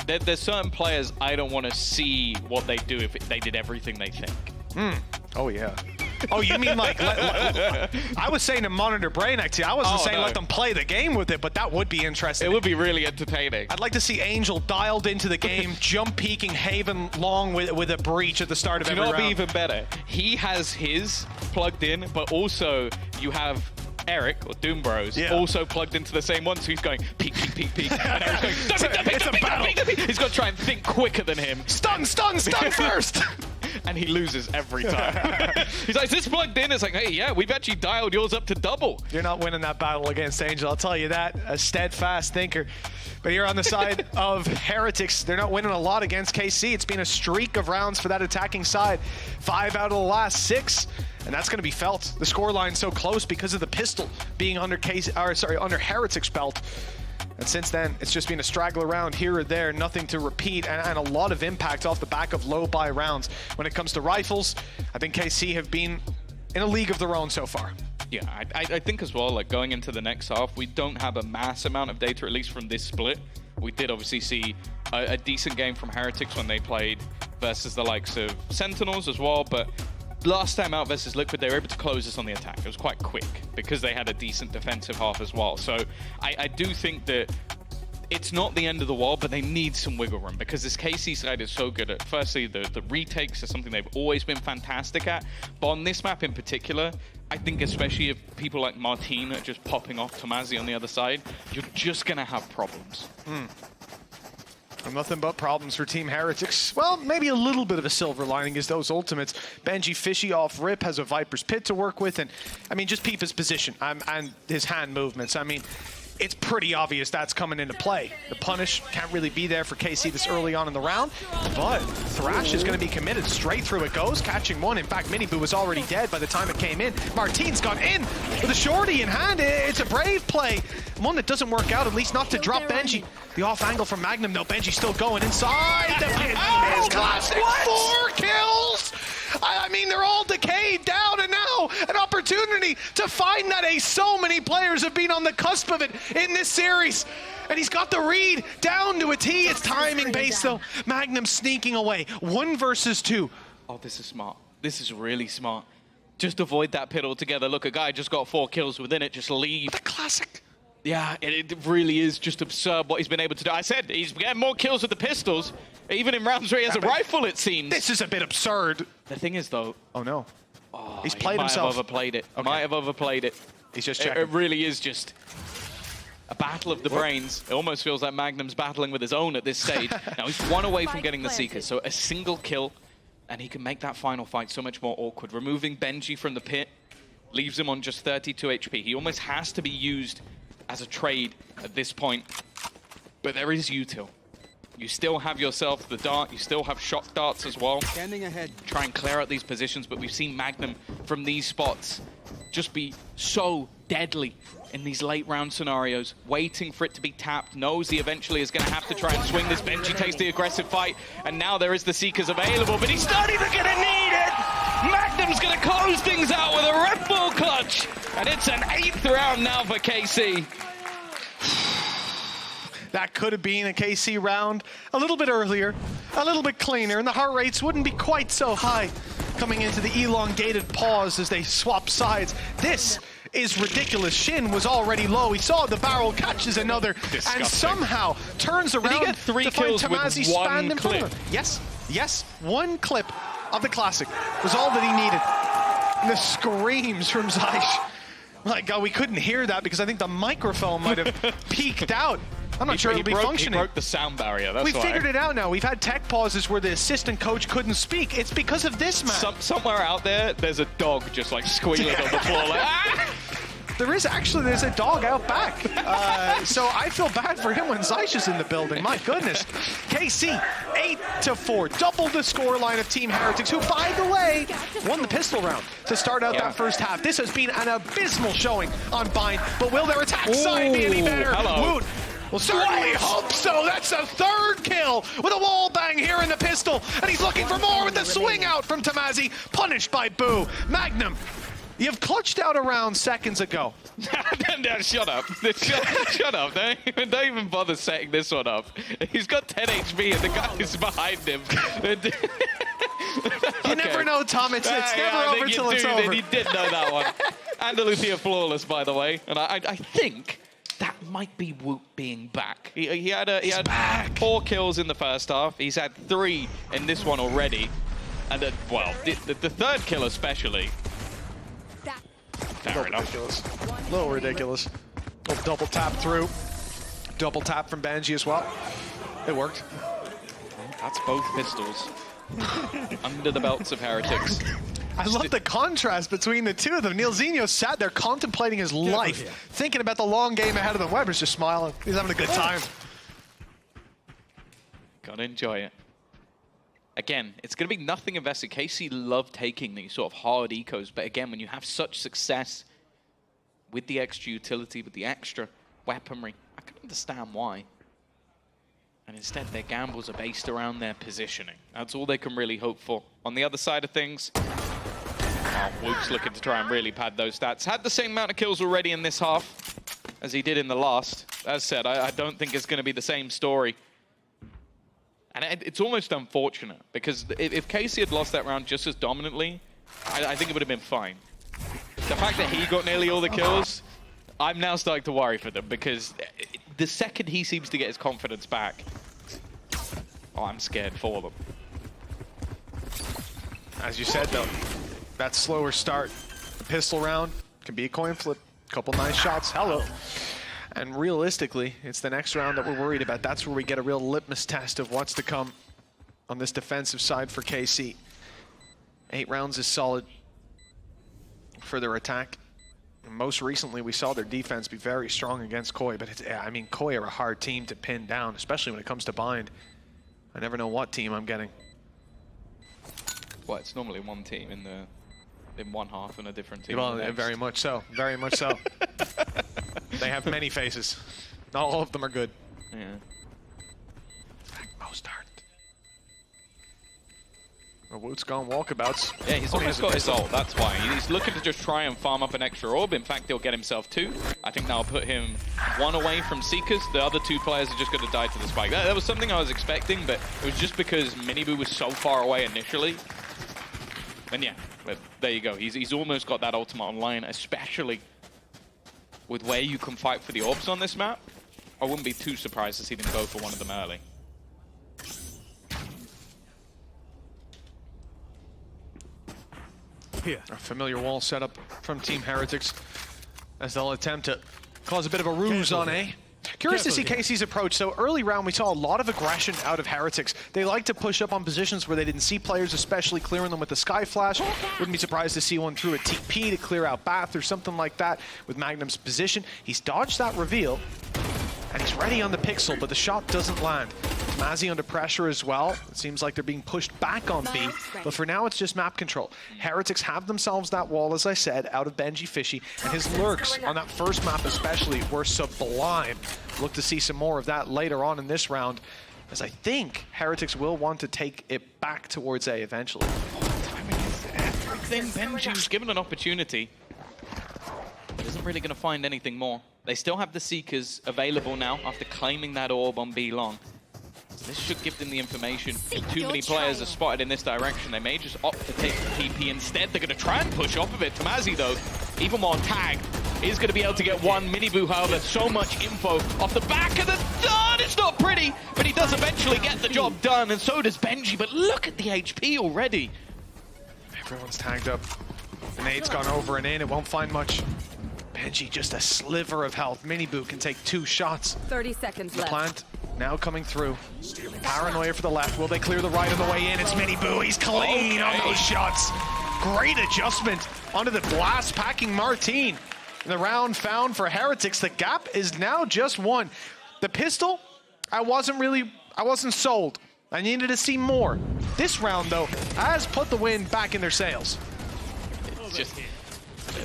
There's certain players I don't want to see what they do if they did everything they think. Oh, yeah. Oh, you mean like, I was saying to monitor brain activity. I wasn't saying let them play the game with it, but that would be interesting. It would be really entertaining. I'd like to see Angel dialed into the game, jump peeking Haven long with a breach at the start of every round. Do you know what'd be even better? He has his plugged in, but also you have Eric, or Doom Bros, also plugged into the same one, so he's going peek, peek, peek, peek. And Eric's going, it's a battle. He's got to try and think quicker than him. Stun first! And he loses every time. He's like, is this plugged in? It's like, hey, yeah, we've actually dialed yours up to double. You're not winning that battle against Angel, I'll tell you that. A steadfast thinker. But here on the side of Heretics, they're not winning a lot against KC. It's been a streak of rounds for that attacking side. 5 out of the last 6. And that's going to be felt. The scoreline's so close because of the pistol being under Heretics' belt. And since then, it's just been a straggler round here or there, nothing to repeat, and a lot of impact off the back of low buy rounds. When it comes to rifles, I think KC have been in a league of their own so far. Yeah, I think as well, like going into the next half, we don't have a mass amount of data, at least from this split. We did obviously see a decent game from Heretics when they played versus the likes of Sentinels as well, but last time out versus Liquid, they were able to close us on the attack. It was quite quick because they had a decent defensive half as well. So I do think that it's not the end of the world, but they need some wiggle room because this KC side is so good at, firstly, the retakes are something they've always been fantastic at. But on this map in particular, I think especially if people like Martin are just popping off Tombizz on the other side, you're just going to have problems. Nothing but problems for Team Heretics. Well, maybe a little bit of a silver lining is those ultimates. Benji Fishy off rip has a Viper's Pit to work with, and I mean, just peep his position and his hand movements. I mean, it's pretty obvious that's coming into play. The punish can't really be there for KC this early on in the round, but Thrash is going to be committed. Straight through it goes, catching one. In fact, Miniboo was already dead by the time it came in. Martin's gone in with a shorty in hand. It's a brave play. One that doesn't work out, at least not to drop Benji. The off angle from Magnum, though. Benji still going inside the pit. It's classic. 4 kills. I mean, they're all decayed down, and now an opportunity to find that ace. So many players have been on the cusp of it in this series. And he's got the read down to a T. It's timing based, though. Magnum sneaking away. 1 versus 2. Oh, this is smart. This is really smart. Just avoid that pit altogether. Look, a guy just got 4 kills within it. Just leave. The classic. Yeah, it really is just absurd what he's been able to do. I said he's getting more kills with the pistols, even in rounds where he has a rifle, it seems. This is a bit absurd. The thing is, though... Oh, no. Oh, he's played himself. Might have overplayed it. Okay. Might have overplayed it. He's just checking. It really is just a battle of the brains. It almost feels like Magnum's battling with his own at this stage. Now, he's 1 away from getting the Seeker, so a single kill, and he can make that final fight so much more awkward. Removing Benji from the pit leaves him on just 32 HP. He almost has to be used as a trade at this point, but there is util. You still have yourself the dart, you still have shock darts as well. Standing ahead. Try and clear out these positions, but we've seen Magnum from these spots just be so deadly in these late round scenarios, waiting for it to be tapped, knows he eventually is going to have to try and swing this. Benji takes the aggressive fight, and now there is the Seekers available, but he's not even going to need it! Magnum's going to close things out with a Red Bull clutch, and it's an 8th round now for KC. That could have been a KC round a little bit earlier, a little bit cleaner, and the heart rates wouldn't be quite so high coming into the elongated pause as they swap sides. This is ridiculous. Shin was already low. He saw the barrel, catches another, and somehow turns around. Did he get 3 to kills find Tombizz with 1 spanned in front clip? of him. Yes, 1 clip of the classic was all that he needed. And the screams from Zysh. My God, we couldn't hear that because I think the microphone might have peaked out. I'm not sure it'll be functioning. He broke the sound barrier, that's why. We figured it out now. We've had tech pauses where the assistant coach couldn't speak. It's because of this, man. Somewhere out there's a dog just like squealing on the floor like, ah! There's a dog out back. So I feel bad for him when Zysh is in the building. My goodness. KC, 8-4. Double the scoreline of Team Heretics, who, by the way, won the pistol round to start out that first half. This has been an abysmal showing on Bind, but will their attack side be any better? Woot. Well, certainly hope so. That's a 3rd kill with a wall bang here in the pistol. And he's looking for more with the swing out from Tombizz, punished by Boo. Magnum, you've clutched out a round seconds ago. No, shut up. Shut up. Don't even bother setting this one up. He's got 10 HP and the guy is behind him. You never know, Tom. It's never over till it's over. He did know that one. Andalusia flawless, by the way. And I think that might be Whoop being back. He had 4 kills in the first half. He's had 3 in this one already. And then, well, the third kill especially. Fair enough. Ridiculous. A little ridiculous. Little double tap through. Double tap from Benji as well. It worked. That's both pistols under the belts of Heretics. I love the contrast between the two of them. Neilzinho sat there contemplating his life, thinking about the long game ahead of him. Weber's just smiling. He's having a good time. Gotta enjoy it. Again, it's going to be nothing invested. KC love taking these sort of hard ecos, but again, when you have such success with the extra utility, with the extra weaponry, I can understand why. And instead, their gambles are based around their positioning. That's all they can really hope for. On the other side of things, Whoop's looking to try and really pad those stats. Had the same amount of kills already in this half as he did in the last. As said, I don't think it's going to be the same story. And it's almost unfortunate, because if KC had lost that round just as dominantly, I think it would have been fine. The fact that he got nearly all the kills, I'm now starting to worry for them, because the second he seems to get his confidence back, I'm scared for them. As you said, though, that slower start, the pistol round, can be a coin flip. Couple nice shots, hello. And realistically, it's the next round that we're worried about. That's where we get a real litmus test of what's to come on this defensive side for KC. 8 rounds is solid for their attack. And most recently, we saw their defense be very strong against Koi, but I mean, Koi are a hard team to pin down, especially when it comes to bind. I never know what team I'm getting. Well, it's normally one team in one half and a different team. Well, very much so. Very much so. They have many faces. Not all of them are good. Yeah. Most aren't. Well, Woot's gone walkabouts. Yeah, he's almost got his ult, that's why. He's looking to just try and farm up an extra orb. In fact, he'll get himself 2. I think that'll put him 1 away from Seekers. The other 2 players are just going to die to the spike. That was something I was expecting, but it was just because Miniboo was so far away initially. And yeah, but there you go. He's almost got that ultimate online, especially with where you can fight for the orbs on this map. I wouldn't be too surprised to see them go for one of them early. Here. A familiar wall setup from Team Heretics as they'll attempt to cause a bit of a ruse on A. Curious to see KC's approach. So early round, we saw a lot of aggression out of Heretics. They like to push up on positions where they didn't see players, especially clearing them with the Sky Flash. Wouldn't be surprised to see one through a TP to clear out Bath or something like that with Magnum's position. He's dodged that reveal, and he's ready on the pixel, but the shot doesn't land. Mazzy under pressure as well. It seems like they're being pushed back on B, but for now it's just map control. Heretics have themselves that wall, as I said, out of Benji Fishy, and his lurks on that first map especially were sublime. Look to see some more of that later on in this round, as I think Heretics will want to take it back towards A eventually. Timing is everything. Benji's given an opportunity, but isn't really going to find anything more. They still have the Seekers available now after claiming that orb on B long. This should give them the information. If too many players are spotted in this direction, they may just opt to take the TP instead. They're going to try and push off of it. Tombizz, though, even more tagged, is going to be able to get one. Miniboo, however, so much info off the back of the third. It's not pretty, but he does eventually get the job done, and so does Benji. But look at the HP already. Everyone's tagged up. The nade's gone over and in. It won't find much. Benji, just a sliver of health. Miniboo can take 2 shots. 30 seconds left. Plant now coming through. Paranoia for the left. Will they clear the right on the way in? It's Miniboo. He's clean on those shots. Great adjustment onto the blast packing Martine. The round found for Heretics. The gap is now just 1. The pistol, I wasn't sold. I needed to see more. This round, though, has put the wind back in their sails. It's just...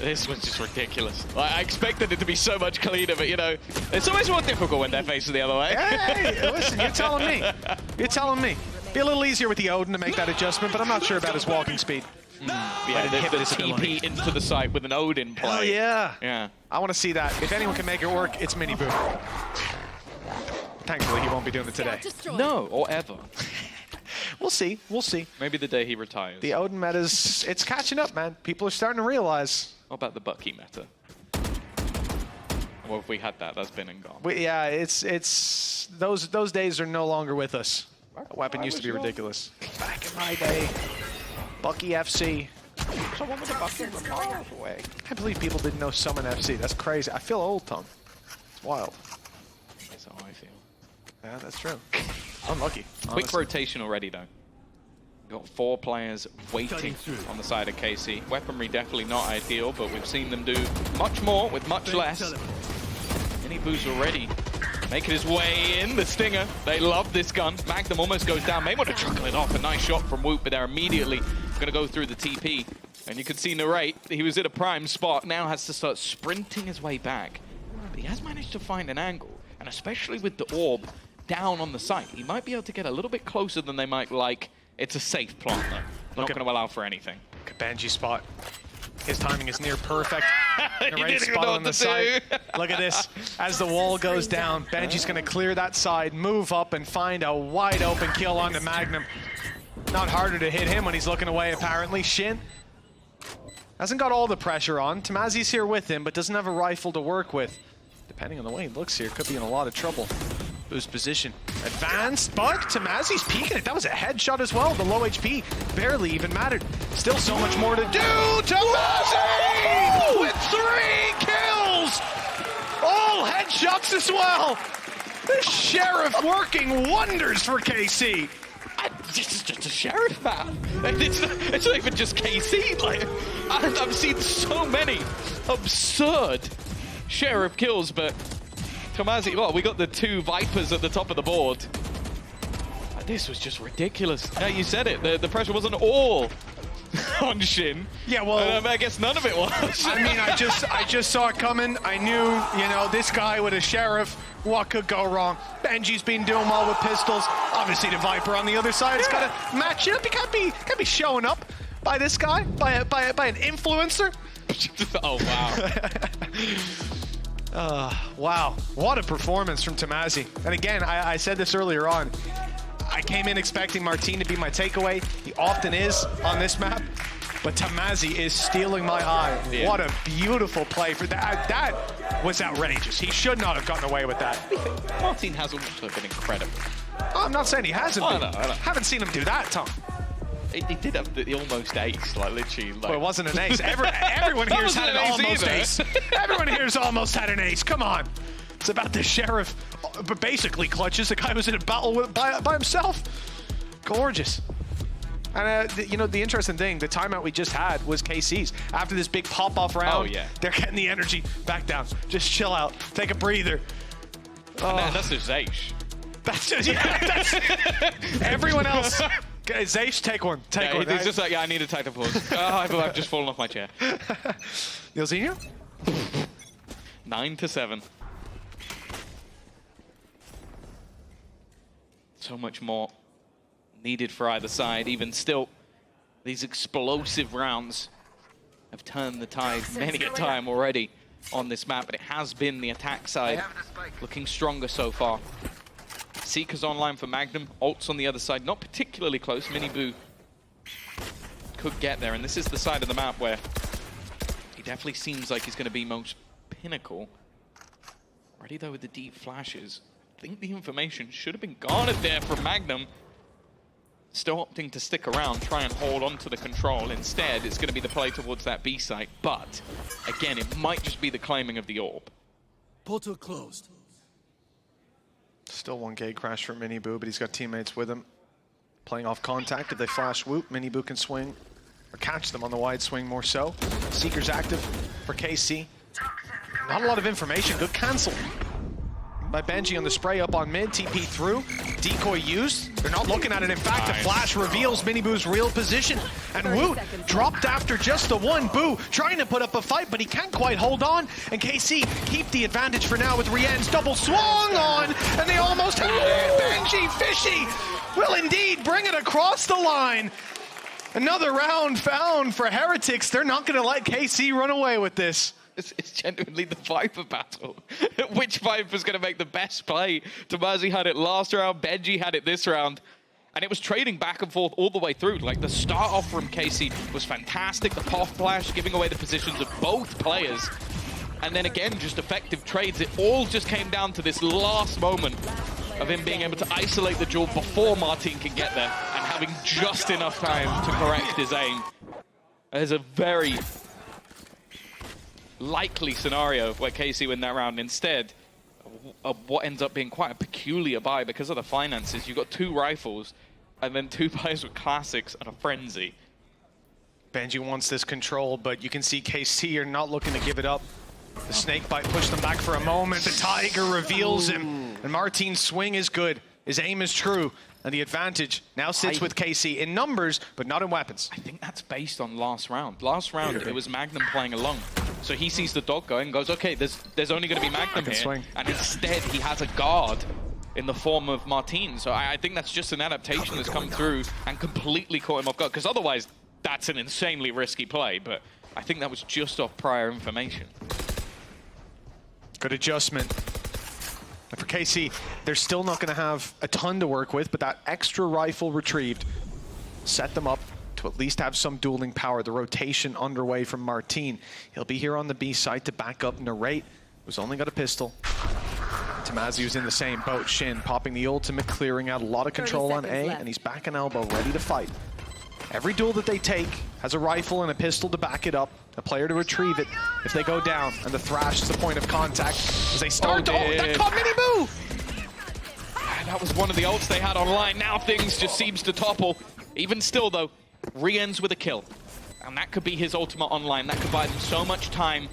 This was just ridiculous. I expected it to be so much cleaner, but you know, it's always more difficult when they're facing the other way. Hey, listen, you're telling me. You're telling me. Be a little easier with the Odin to make that adjustment, but I'm not sure about his walking speed. Yeah, the TP into the site with an Odin play. Oh, yeah. Yeah. I want to see that. If anyone can make it work, it's Miniboo. Thankfully, he won't be doing it today. No, or ever. We'll see. We'll see. Maybe the day he retires. The Odin meta's, it's catching up, man. People are starting to realize. What about the Bucky meta? Well, if we had that, that's been and gone. Yeah, it's those days are no longer with us. That weapon used to be ridiculous. Back in my day, Bucky FC. Someone with a Bucky from miles away. I can't believe people didn't know Summon FC. That's crazy. I feel old, Tom. It's wild. That's how I feel. Yeah, that's true. Unlucky. Quick honestly. rotation already, though. Got 4 players waiting on the side of KC. Weaponry definitely not ideal, but we've seen them do much more with much less. Minibu's already making his way in. The Stinger, they love this gun. Magnum almost goes down. May want to chuckle it off. A nice shot from Whoop, but they're immediately going to go through the TP. And you can see Narrate, he was at a prime spot, now has to start sprinting his way back. But he has managed to find an angle, and especially with the orb down on the site, he might be able to get a little bit closer than they might like. It's a safe plant, though. Not going to allow for anything. Benji spot. His timing is near perfect. The He right didn't even spot know on what the to do. side. Look at this. As the wall goes down, Benji's going to clear that side, move up, and find a wide open kill onto Magnum. Not harder to hit him when he's looking away, apparently. Shin hasn't got all the pressure on. Tombizz here with him, but doesn't have a rifle to work with. Depending on the way he looks here, could be in a lot of trouble. Boost position. Advanced, but Tombizz peeking it. That was a headshot as well. The low HP barely even mattered. Still so much more to do. Tombizz with 3 kills. All headshots as well. The Sheriff working wonders for KC. It's just a Sheriff map. It's not even just KC. Like, I've seen so many absurd Sheriff kills, but Tombizz, well, we got the 2 Vipers at the top of the board. This was just ridiculous. Yeah, you said it. The pressure wasn't all on Shin. Yeah, well, I guess none of it was. I mean, I just saw it coming. I knew, you know, this guy with a Sheriff, what could go wrong? Benji's been doing well with pistols. Obviously, the Viper on the other side has got to match it up. He can't be showing up by this guy, by an influencer. Oh wow. Wow, what a performance from Tombizz. And again, I said this earlier on. I came in expecting Martin to be my takeaway. He often is on this map. But Tombizz is stealing my eye. Yeah. What a beautiful play for that. That was outrageous. He should not have gotten away with that. Martin has also been incredible. Oh, I'm not saying he hasn't been. I know. Haven't seen him do that, Tom. He did have the almost ace, like literally. Like... Well, it wasn't an ace. Everyone here's had an almost ace. Everyone here's almost had an ace. Come on. It's about the Sheriff, but basically clutches the guy who was in a battle with, by himself. Gorgeous. And you know, the interesting thing, the timeout we just had was KC's. After this big pop-off round, they're getting the energy back down. Just chill out, take a breather. Oh. That's just Zaysh. That's just, that's everyone else. Okay, Zaysh, take one. Take one. He's just like, I need a tighter pause. I've just fallen off my chair. Yelzinho? 9-7. So much more needed for either side. Even still, these explosive rounds have turned the tide many a time already on this map, but it has been the attack side looking stronger so far. Seeker's online for Magnum, ult's on the other side, not particularly close. Minibu could get there, and this is the side of the map where he definitely seems like he's going to be most pinnacle. Already though with the deep flashes, I think the information should have been garnered there from Magnum. Still opting to stick around, try and hold on to the control. Instead, it's going to be the play towards that B site, but again, it might just be the claiming of the orb. Portal closed. Still 1K crash for Minibu, but he's got teammates with him. Playing off contact. If they flash Whoop, Minibu can swing, or catch them on the wide swing more so. Seeker's active for KC. Not a lot of information. Good cancel by Benji on the spray up on mid. TP through. Decoy used. They're not looking at it. In fact, the flash reveals Minibu's real position. And Wu dropped after just the one. Boo trying to put up a fight, but he can't quite hold on. And KC keep the advantage for now with Rien's double swung on. And they almost had it. Benji Fishy will indeed bring it across the line. Another round found for Heretics. They're not going to let KC run away with this. It's genuinely the Viper battle. Which Viper's going to make the best play? Tombizz had it last round, Benji had it this round. And it was trading back and forth all the way through. Like, the start off from KC was fantastic. The pop flash, giving away the positions of both players. And then again, just effective trades. It all just came down to this last moment of him being able to isolate the duel before Martin can get there and having just enough time to correct his aim. There's a very likely scenario where KC win that round. Instead, of what ends up being quite a peculiar buy because of the finances. You've got 2 rifles and then 2 players with classics and a frenzy. Benji wants this control, but you can see KC are not looking to give it up. The snake bite pushed them back for a moment. The tiger reveals him, and Martin's swing is good. His aim is true, and the advantage now sits with KC in numbers, but not in weapons. I think that's based on last round. Last round, it was Magnum playing along. So he sees the dog going and goes, okay, there's only going to be Magnum here. Swing. And instead, he has a guard in the form of Martin. So I think that's just an adaptation that's come through and completely caught him off guard. Because otherwise, that's an insanely risky play. But I think that was just off prior information. Good adjustment. And for KC, they're still not going to have a ton to work with, but that extra rifle retrieved set them up to at least have some dueling power. The rotation underway from Martin. He'll be here on the B side to back up Narrate, who's only got a pistol. Tombizz was in the same boat. Shin popping the ultimate, clearing out a lot of control on A, and he's back in elbow, ready to fight. Every duel that they take has a rifle and a pistol to back it up, a player to retrieve it if they go down, and the thrash is the point of contact as they start. Oh, that caught Mini Boo! That was one of the ults they had online. Now things just seems to topple. Even still, though, re-ends with a kill. And that could be his ultimate online. That could buy them so much time.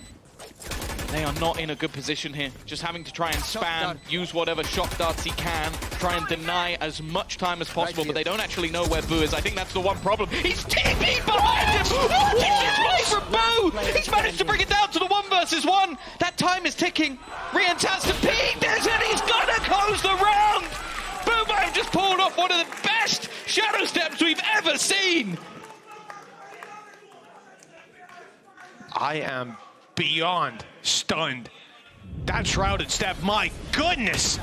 They are not in a good position here. Just having to try and spam, use whatever shock darts he can, try and deny as much time as possible, but they don't actually know where Boo is. I think that's the one problem. He's TP behind him! What is this play from Boo? He's managed to bring it down to the 1 versus 1. That time is ticking. Rian's has to peek. There's it. He's gonna close the round. Boo might have just pulled off one of the best shadow steps we've ever seen. I am beyond stunned. That shrouded step, my goodness!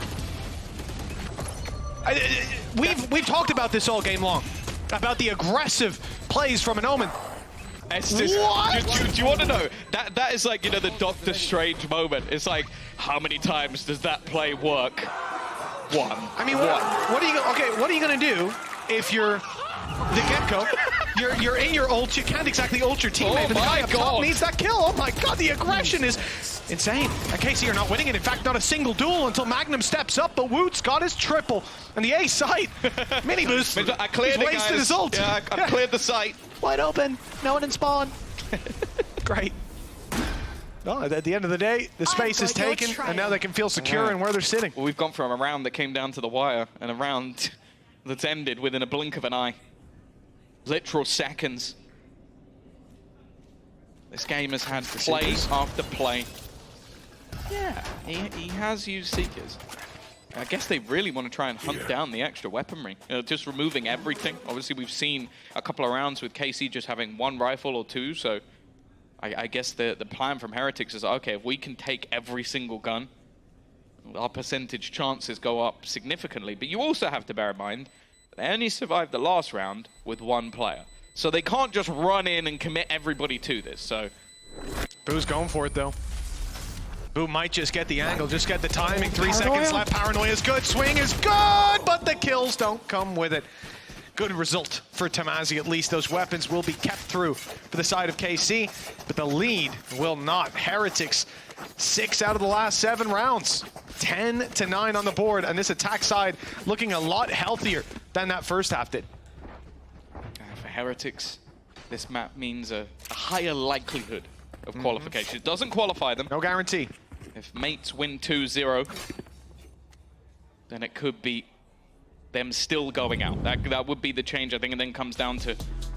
We've talked about this all game long, about the aggressive plays from an Omen. What? Do you want to know? That is like, you know, the Doctor Strange moment. It's like, how many times does that play work? 1. I mean, what are you gonna do if you're the Gecko? You're in your ult. You can't exactly ult your teammate. Oh but the guy my up top God. needs that kill. Oh my God, the aggression is insane. And KC are not winning it. In fact, not a single duel until Magnum steps up. But Woot's got his triple. And the A site, mini boost. I cleared He's it, wasted guys. his ult. Yeah, I cleared the site. Wide open. No one in spawn. Great. Well, at the end of the day, the space is taken, and now they can feel secure in where they're sitting. Well, we've gone from a round that came down to the wire and a round that's ended within a blink of an eye. Literal seconds. This game has had play after play. Yeah, he has used Seekers. I guess they really want to try and hunt down the extra weaponry. Just removing everything. Obviously, we've seen a couple of rounds with KC just having 1 rifle or 2, so I guess the plan from Heretics is, okay, if we can take every single gun, our percentage chances go up significantly. But you also have to bear in mind, they only survived the last round with 1 player. So they can't just run in and commit everybody to this, so... Boo's going for it, though. Boo might just get the angle, just get the timing. 3 seconds left. Paranoia is good. Swing is good, but the kills don't come with it. Good result for Tombizz. At least those weapons will be kept through for the side of KC, but the lead will not. Heretics, 6 out of the last 7 rounds. 10-9 on the board, and this attack side looking a lot healthier than that first half did. For Heretics, this map means a higher likelihood of qualification. It doesn't qualify them. No guarantee. If mates win 2-0, then it could be them still going out. That would be the change, I think, and then comes down to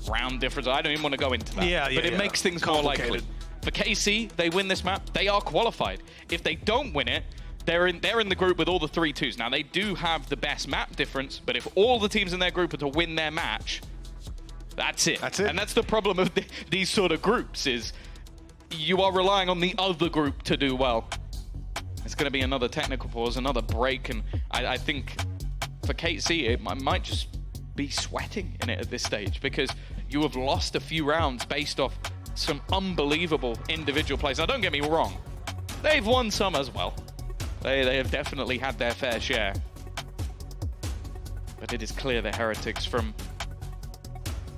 round difference. I don't even want to go into that. But it makes things more likely. For KC, they win this map, they are qualified. If they don't win it, they're in the group with all the 3-2s. Now, they do have the best map difference, but if all the teams in their group are to win their match, that's it. That's it. And that's the problem of these sort of groups, is you are relying on the other group to do well. It's going to be another technical pause, another break, and I think for KC, it might just be sweating in it at this stage, because you have lost a few rounds based off some unbelievable individual plays. Now, don't get me wrong, they've won some as well. They have definitely had their fair share. But it is clear that Heretics from,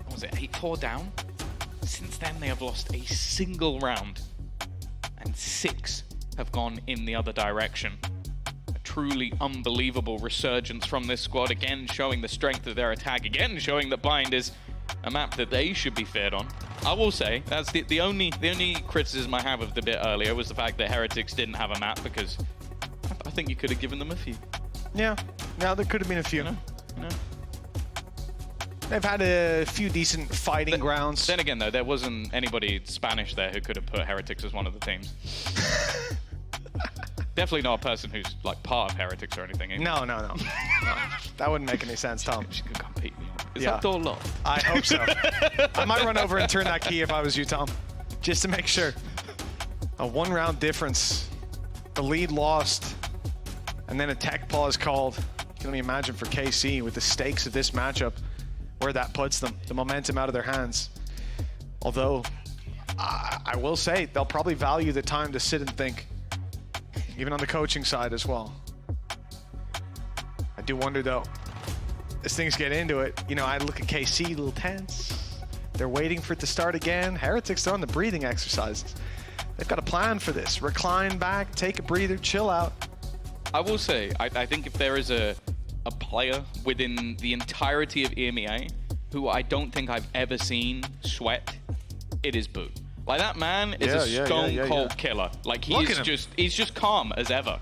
what was it, 8-4 down? Since then, they have lost a single round, and 6 have gone in the other direction. A truly unbelievable resurgence from this squad, again showing the strength of their attack, again showing that Bind is a map that they should be feared on. I will say, that's the only criticism I have of the bit earlier was the fact that Heretics didn't have a map, because I think you could have given them a few. Yeah, there could have been a few. You know? They've had a few decent fighting grounds. Then again, though, there wasn't anybody Spanish there who could have put Heretics as one of the teams. Definitely not a person who's like part of Heretics or anything. No. That wouldn't make any sense, Tom. She could compete me. Is Yeah. that door locked? I hope so. I might run over and turn that key if I was you, Tom, just to make sure. A 1-round difference. The lead lost, and then a tech pause called. You can only imagine for KC with the stakes of this matchup, where that puts them, the momentum out of their hands. Although, I will say, they'll probably value the time to sit and think, even on the coaching side as well. I do wonder, though, as things get into it, you know, I look at KC, a little tense. They're waiting for it to start again. Heretics, they're on the breathing exercises. They've got a plan for this. Recline back, take a breather, chill out. I will say, I think if there is a player within the entirety of EMEA who I don't think I've ever seen sweat, it is Boo. Like, that man is a stone cold killer. Like, he's just calm as ever.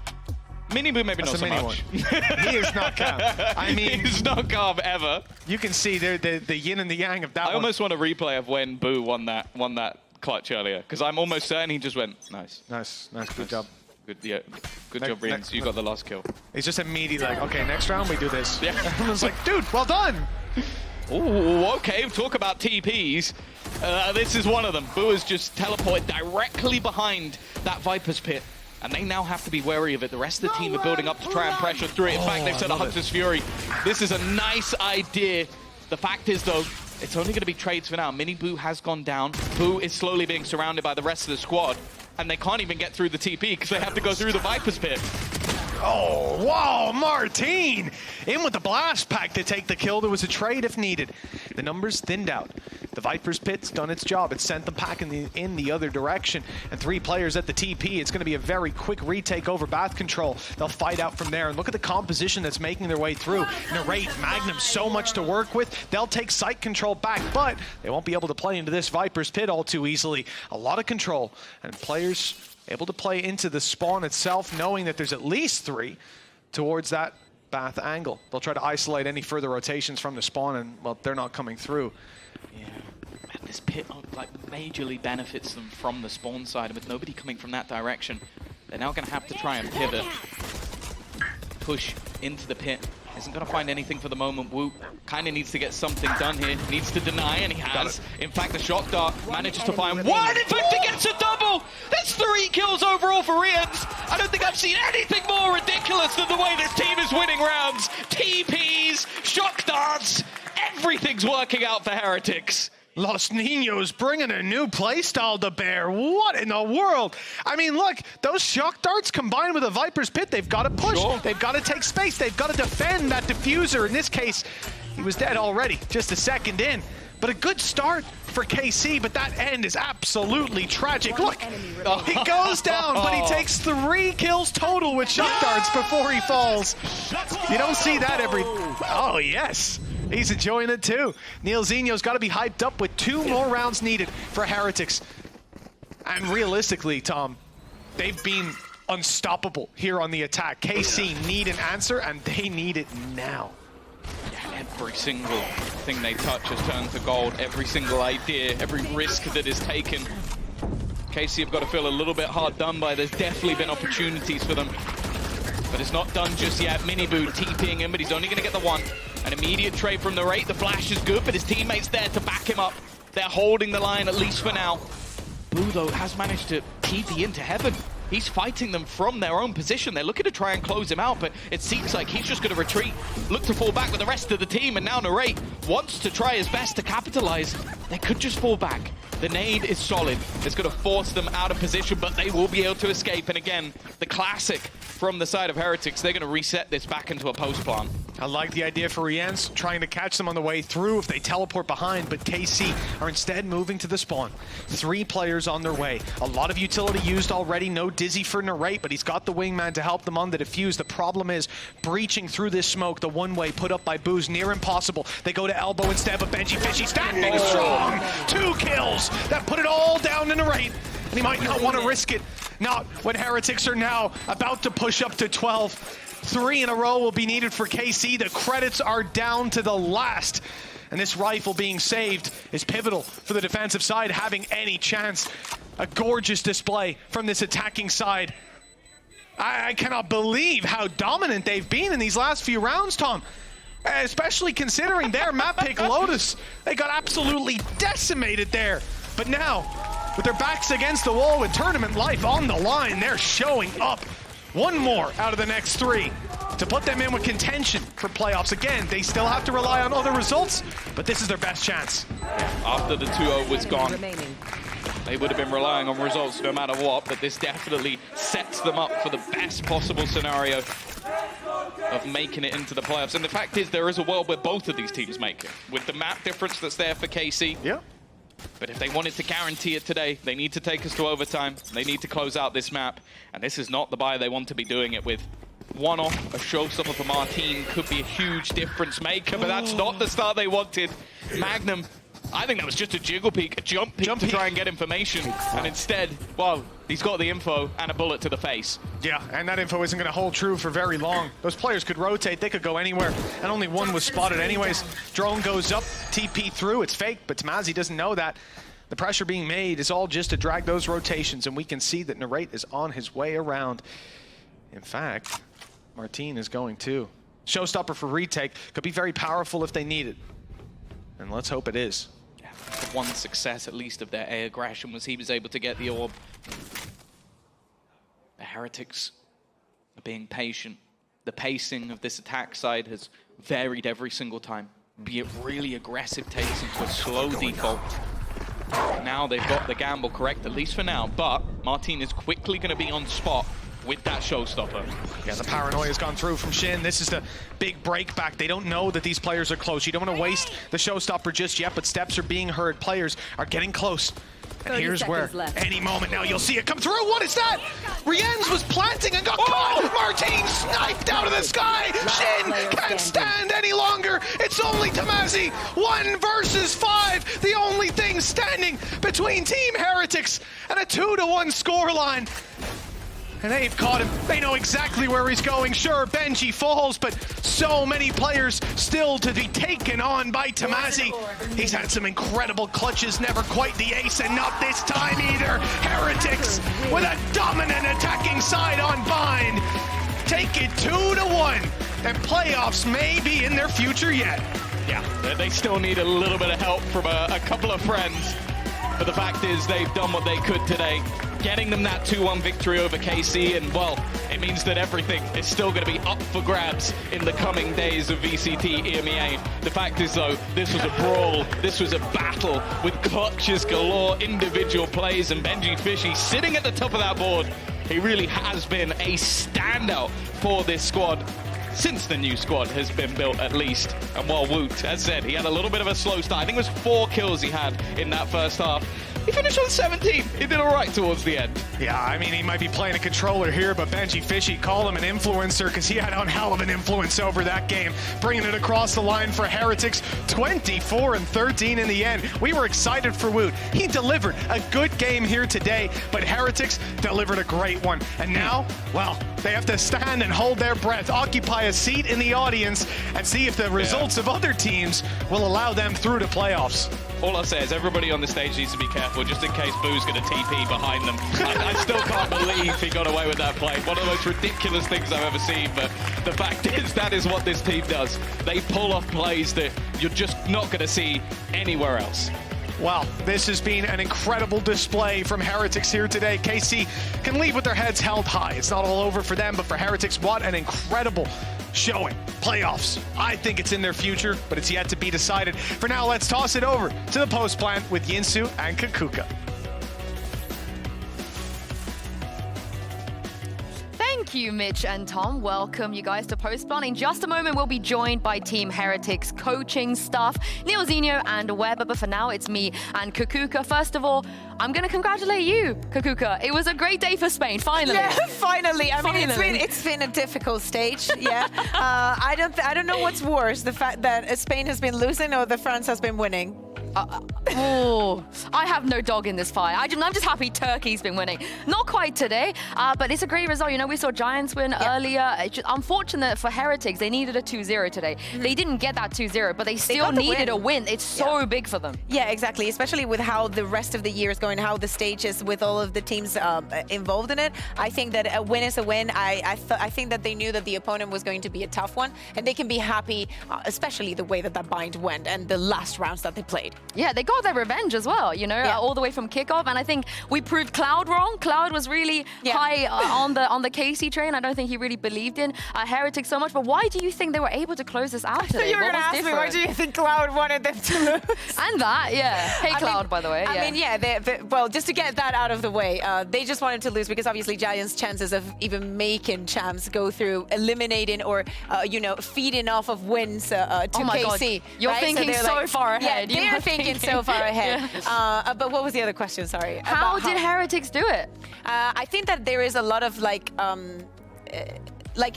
Mini Boo maybe That's not so much. He is not calm. I mean, he's not calm ever. You can see the yin and the yang of that I almost want a replay of when Boo won that clutch earlier, because I'm almost certain he just went, nice. Nice, good job. Good job, Riens. You got the last kill. He's just immediately like, okay, next round we do this. Yeah. Everyone's like, dude, well done. Ooh, okay, talk about TPs. This is one of them. Boo has just teleported directly behind that Viper's Pit, and they now have to be wary of it. The rest of the team are building up to try and pressure through it. In fact, they've set a Hunter's Fury. This is a nice idea. The fact is, though, it's only going to be trades for now. Mini Boo has gone down. Boo is slowly being surrounded by the rest of the squad, and they can't even get through the TP because they have to go through the Viper's Pit. Oh, wow, Martine in with the blast pack to take the kill. There was a trade if needed. The numbers thinned out. The Viper's Pit's done its job. It sent them back in the other direction. And 3 players at the TP. It's going to be a very quick retake over Bath Control. They'll fight out from there. And look at the composition that's making their way through. Narrate, Magnum, so much to work with. They'll take site control back, but they won't be able to play into this Viper's Pit all too easily. A lot of control. And players able to play into the spawn itself, knowing that there's at least 3 towards that Bath angle. They'll try to isolate any further rotations from the spawn, and, well, they're not coming through. Yeah, and this pit, like, majorly benefits them from the spawn side, and with nobody coming from that direction, they're now going to have to try and pivot. Push into the pit. Isn't going to find anything for the moment. Wu kind of needs to get something done here. Needs to deny, and he has. In fact, the shock dart manages to find one. In fact, he gets a double. That's 3 kills overall for Riens. I don't think I've seen anything more ridiculous than the way this team is winning rounds. TPs, shock darts, everything's working out for Heretics. Los Niños bringing a new playstyle to bear. What in the world? I mean, look, those shock darts combined with a Viper's Pit, they've got to push. Sure. They've got to take space. They've got to defend that diffuser. In this case, he was dead already, just a second in. But a good start for KC, but that end is absolutely tragic. Look, he goes down, but he takes 3 kills total with shock darts before he falls. You don't see that every... Oh, yes. He's enjoying it too. Neil Zinho's got to be hyped up with 2 more rounds needed for Heretics. And realistically, Tom, they've been unstoppable here on the attack. KC need an answer, and they need it now. Yeah, every single thing they touch has turned to gold. Every single idea, every risk that is taken. KC have got to feel a little bit hard done by. There's definitely been opportunities for them, but it's not done just yet. Mini Boo TPing him, but he's only going to get the 1. An immediate trade from the rate. The flash is good, but his teammates there to back him up. They're holding the line, at least for now. Boo, though, has managed to TP into heaven. He's fighting them from their own position. They're looking to try and close him out, but it seems like he's just going to retreat, look to fall back with the rest of the team, and now Narrate wants to try his best to capitalize. They could just fall back. The nade is solid. It's going to force them out of position, but they will be able to escape. And again, the classic from the side of Heretics, they're going to reset this back into a post plant. I like the idea for Rienz trying to catch them on the way through if they teleport behind, but KC are instead moving to the spawn. 3 players on their way. A lot of utility used already. No Dizzy for Narrate, but he's got the wingman to help them on the defuse. The problem is breaching through this smoke, the one-way put up by Booze, near impossible. They go to elbow instead, but Benji Fishy standing strong. 2 kills that put it all down to Narrate. And he might not want to risk it. Not when Heretics are now about to push up to 12. 3 in a row will be needed for KC. The credits are down to the last. And this rifle being saved is pivotal for the defensive side having any chance. A gorgeous display from this attacking side. I cannot believe how dominant they've been in these last few rounds, Tom. Especially considering their map pick, Lotus. They got absolutely decimated there. But now, with their backs against the wall with tournament life on the line, they're showing up. 1 more out of the next 3 to put them in with contention for playoffs. Again, they still have to rely on other results, but this is their best chance. After the 2-0 was gone, they would have been relying on results no matter what, but this definitely sets them up for the best possible scenario of making it into the playoffs. And the fact is, there is a world where both of these teams make it, with the map difference that's there for KC. Yeah. But if they wanted to guarantee it today, they need to take us to overtime. They need to close out this map. And this is not the buy they want to be doing it with. One off, a showstopper for Martin could be a huge difference maker, but that's not the start they wanted. Magnum, I think that was just a jiggle peek, a jump peek to try and get information. And instead, well, he's got the info and a bullet to the face. Yeah, and that info isn't going to hold true for very long. Those players could rotate, they could go anywhere, and only one was spotted anyways. Drone goes up, TP through, it's fake, but Tombizz doesn't know that. The pressure being made is all just to drag those rotations, and we can see that Narrate is on his way around. In fact, Martin is going too. Showstopper for retake, could be very powerful if they need it. And let's hope it is. Yeah, the one success at least of their A aggression was he was able to get the orb. The Heretics are being patient. The pacing of this attack side has varied every single time. Be it really aggressive takes into a slow default. Now they've got the gamble correct, at least for now, but Martin is quickly going to be on spot with that showstopper. Yeah, the paranoia has gone through from Shin. This is the big break back. They don't know that these players are close. You don't want to waste the showstopper just yet, but steps are being heard. Players are getting close. And here's where, any moment now, you'll see it come through. What is that? Rienz was planting and got caught. Martin sniped out of the sky. Shin can't stand any longer. It's only Tombizz. 1 versus 5. The only thing standing between Team Heretics and a 2-1 scoreline. And they've caught him. They know exactly where he's going. Sure, Benji falls, but so many players still to be taken on by Tombizz. He's had some incredible clutches, never quite the ace, and not this time either. Heretics with a dominant attacking side on Bind. Take it 2-1, and playoffs may be in their future yet. Yeah, they still need a little bit of help from a couple of friends. But the fact is, they've done what they could today, getting them that 2-1 victory over KC, and well, it means that everything is still going to be up for grabs in the coming days of VCT EMEA. The fact is, though, this was a brawl, this was a battle with clutches galore, individual plays, and Benji Fishy sitting at the top of that board. He really has been a standout for this squad. Since the new squad has been built, at least. And while Woot, as said, he had a little bit of a slow start. I think it was 4 kills he had in that first half. He finished on 17. He did all right towards the end. Yeah, I mean, he might be playing a controller here, but Benji Fishy, call him an influencer because he had one hell of an influence over that game, bringing it across the line for Heretics, 24-13 in the end. We were excited for Woot. He delivered a good game here today, but Heretics delivered a great one. And now, well, they have to stand and hold their breath, occupy a seat in the audience, and see if the results of other teams will allow them through to playoffs. All I'll say is everybody on the stage needs to be careful, just in case Boo's going to TP behind them. I still can't believe he got away with that play. One of the most ridiculous things I've ever seen, but the fact is that is what this team does. They pull off plays that you're just not going to see anywhere else. Well, this has been an incredible display from Heretics here today. KC can leave with their heads held high. It's not all over for them, but for Heretics, what an incredible showing. Playoffs. I think it's in their future, but it's yet to be decided. For now, let's toss it over to the post plan with Yinsu and Kaaquka. Thank you, Mitch and Tom. Welcome you guys to Postplan. In just a moment, we'll be joined by Team Heretics coaching staff, Neil Zinho and Weber. But for now, it's me and Kaaquka. First of all, I'm going to congratulate you, Kaaquka. It was a great day for Spain, finally. Yeah, finally. I mean, Finally. it's been a difficult stage. Yeah, I don't know what's worse, the fact that Spain has been losing or that France has been winning. Oh, I have no dog in this fight. I'm just happy Turkey's been winning. Not quite today, but it's a great result. You know, we saw Giants win earlier. It's just unfortunate for Heretics. They needed a 2-0 today. They didn't get that 2-0, but they still needed a win. It's so big for them. Yeah, exactly. Especially with how the rest of the year is going, how the stage is with all of the teams involved in it. I think that a win is a win. I think that they knew that the opponent was going to be a tough one, and they can be happy, especially the way that bind went and the last rounds that they played. Yeah, they got their revenge as well, you know, all the way from kickoff. And I think we proved Cloud wrong. Cloud was really high on the KC train. I don't think he really believed in Heretics so much. But why do you think they were able to close this out today? You were going to ask me, why do you think Cloud wanted them to lose? And that, Hey, Cloud, by the way. I mean, well, just to get that out of the way, they just wanted to lose because obviously Giants' chances of even making champs go through eliminating or, feeding off of wins to oh my KC. God. You're thinking so far ahead. Yeah, they're thinking so far ahead. But what was the other question? Sorry. How did Heretics do it? I think that there is a lot of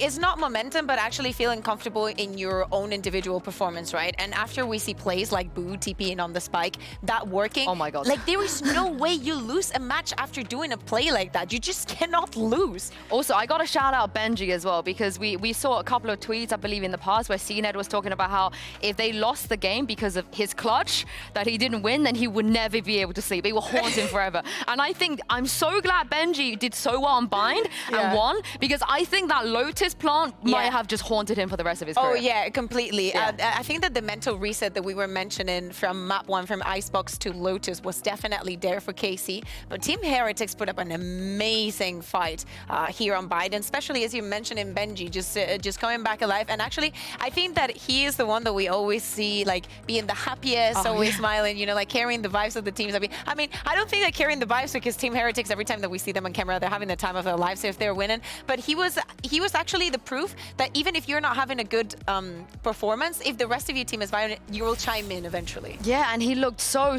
it's not momentum, but actually feeling comfortable in your own individual performance, right? And after we see plays like Boo TPing on the spike, that working. Oh my God. Like there is no way you lose a match after doing a play like that. You just cannot lose. Also, I got to shout out Benji as well, because we saw a couple of tweets, I believe, in the past where CNED was talking about how if they lost the game because of his clutch, that he didn't win, then he would never be able to sleep. It will haunt him forever. And I think I'm so glad Benji did so well on Bind and won, because I think that Lotus plant might have just haunted him for the rest of his career. Oh yeah, completely. Yeah. I think that the mental reset that we were mentioning from map 1, from Icebox to Lotus, was definitely there for KC. But Team Heretics put up an amazing fight here on Biden, especially as you mentioned in Benji, just coming back alive. And actually, I think that he is the one that we always see like being the happiest, always smiling, like carrying the vibes of the teams. I mean, I don't think they're carrying the vibes because Team Heretics, every time that we see them on camera, they're having the time of their lives if they're winning. But he was actually the proof that even if you're not having a good performance, if the rest of your team is violent, you will chime in eventually. Yeah, and he looked so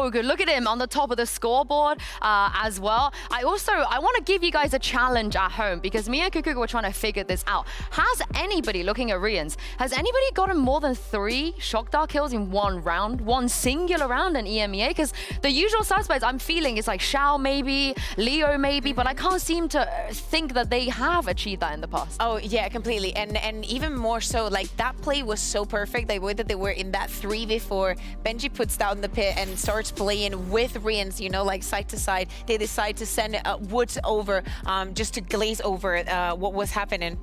good. Look at him on the top of the scoreboard as well. I want to give you guys a challenge at home, because me and Kaaquka were trying to figure this out. Has anybody, looking at Rians, has anybody gotten more than 3 Shock Dart kills in one singular round in EMEA? Because the usual suspects I'm feeling is like Shao maybe, Leo maybe, but I can't seem to think that they have achieved that in the past. Oh yeah, completely. And even more so, like that play was so perfect. The way that they were in that 3v4, Benji puts down the pit and starts playing with Rians, like side to side. They decide to send Woods over just to glaze over what was happening.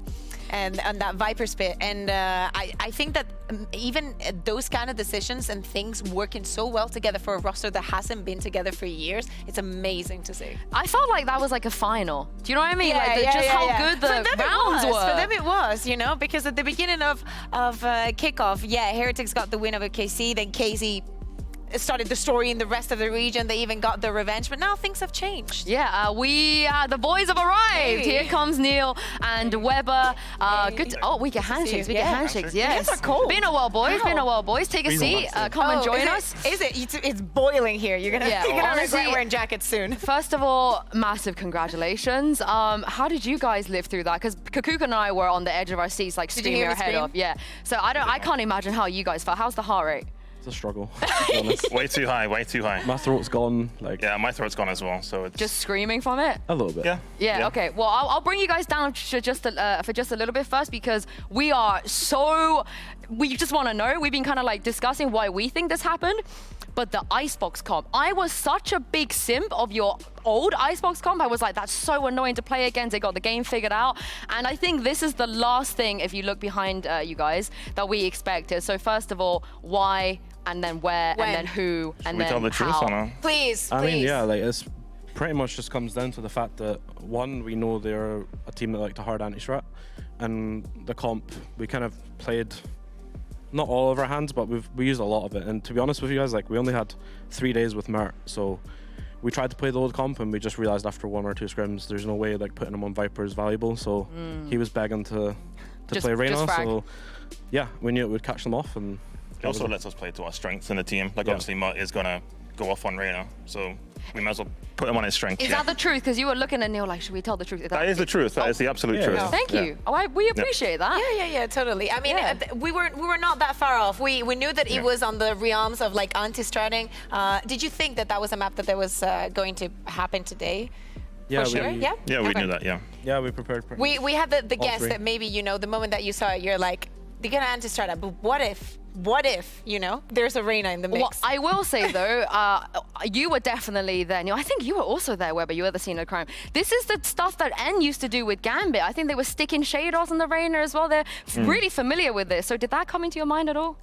And that Viper's pit. And I think that even those kind of decisions and things working so well together for a roster that hasn't been together for years, it's amazing to see. I felt like that was like a final. Do you know what I mean? How good the rounds were. For them it was, because at the beginning of kickoff, Heretics got the win over KC, then KC started the story in the rest of the region. They even got the revenge, but now things have changed. Yeah, the boys have arrived. Here comes Neil and Weber. Good. We get handshakes. We get handshakes. Yes. You guys are cold. Been a while, boys. Been a while, boys. Take a seat. Come and join us. Is it? It's boiling here. You're gonna regret wearing jackets soon. First of all, massive congratulations. How did you guys live through that? Because Kaaquka and I were on the edge of our seats, like screaming our head off. Yeah. So I can't imagine how you guys felt. How's the heart rate? It's a struggle, to be honest. Way too high. My throat's gone. Yeah, my throat's gone as well. So it's just screaming from it. A little bit. Yeah. Okay. Well, I'll bring you guys down for just a little bit first, because we just want to know. We've been kind of like discussing why we think this happened. But the Icebox comp, I was such a big simp of your old Icebox comp. I was like, that's so annoying to play against. They got the game figured out. And I think this is the last thing, if you look behind you guys, that we expected. So first of all, why and then where, When? and then who, and We then tell the truth how. or no? Please, I mean, please. yeah, like it's pretty much just comes down to the fact that one, we know they're a team that like to hard anti-strat, and the comp we kind of played not all of our hands, but we used a lot of it. And to be honest with you guys, like we only had 3 days with Mert, so we tried to play the old comp, and we just realized after 1 or 2 scrims, there's no way like putting him on Viper is valuable. So he was begging to Just- play Reyna. just frag. So yeah, we knew it would catch them off, and It also lets us play to our strengths in the team. Like, Yeah. obviously, Mutt is going to go off on Reyna, so we might as well put him on his strength. Is that the truth? Because you were looking and you were like, should we tell the truth? That is the truth. That is the absolute Yeah. truth. Thank you. Oh, we appreciate that. Yeah, totally. I mean, Yeah. we were not that far off. We knew that it Yeah. was on the realms of like anti-stratting. Did you think that that was a map that was going to happen today? yeah, For sure. Yeah. Yeah, we Okay. knew that, yeah. Yeah, we prepared. We had the guess three. that maybe, you know, the moment that you saw it, you're like, they're gonna anti-strat it, but what if, you know, there's a Reyna in the mix? Well, I will say though, you were definitely there. I think you were also there, Weber. You were the scene of crime. This is the stuff that N used to do with Gambit. I think they were sticking shaders on the Reyna as well. They're really familiar with this. So did that come into your mind at all?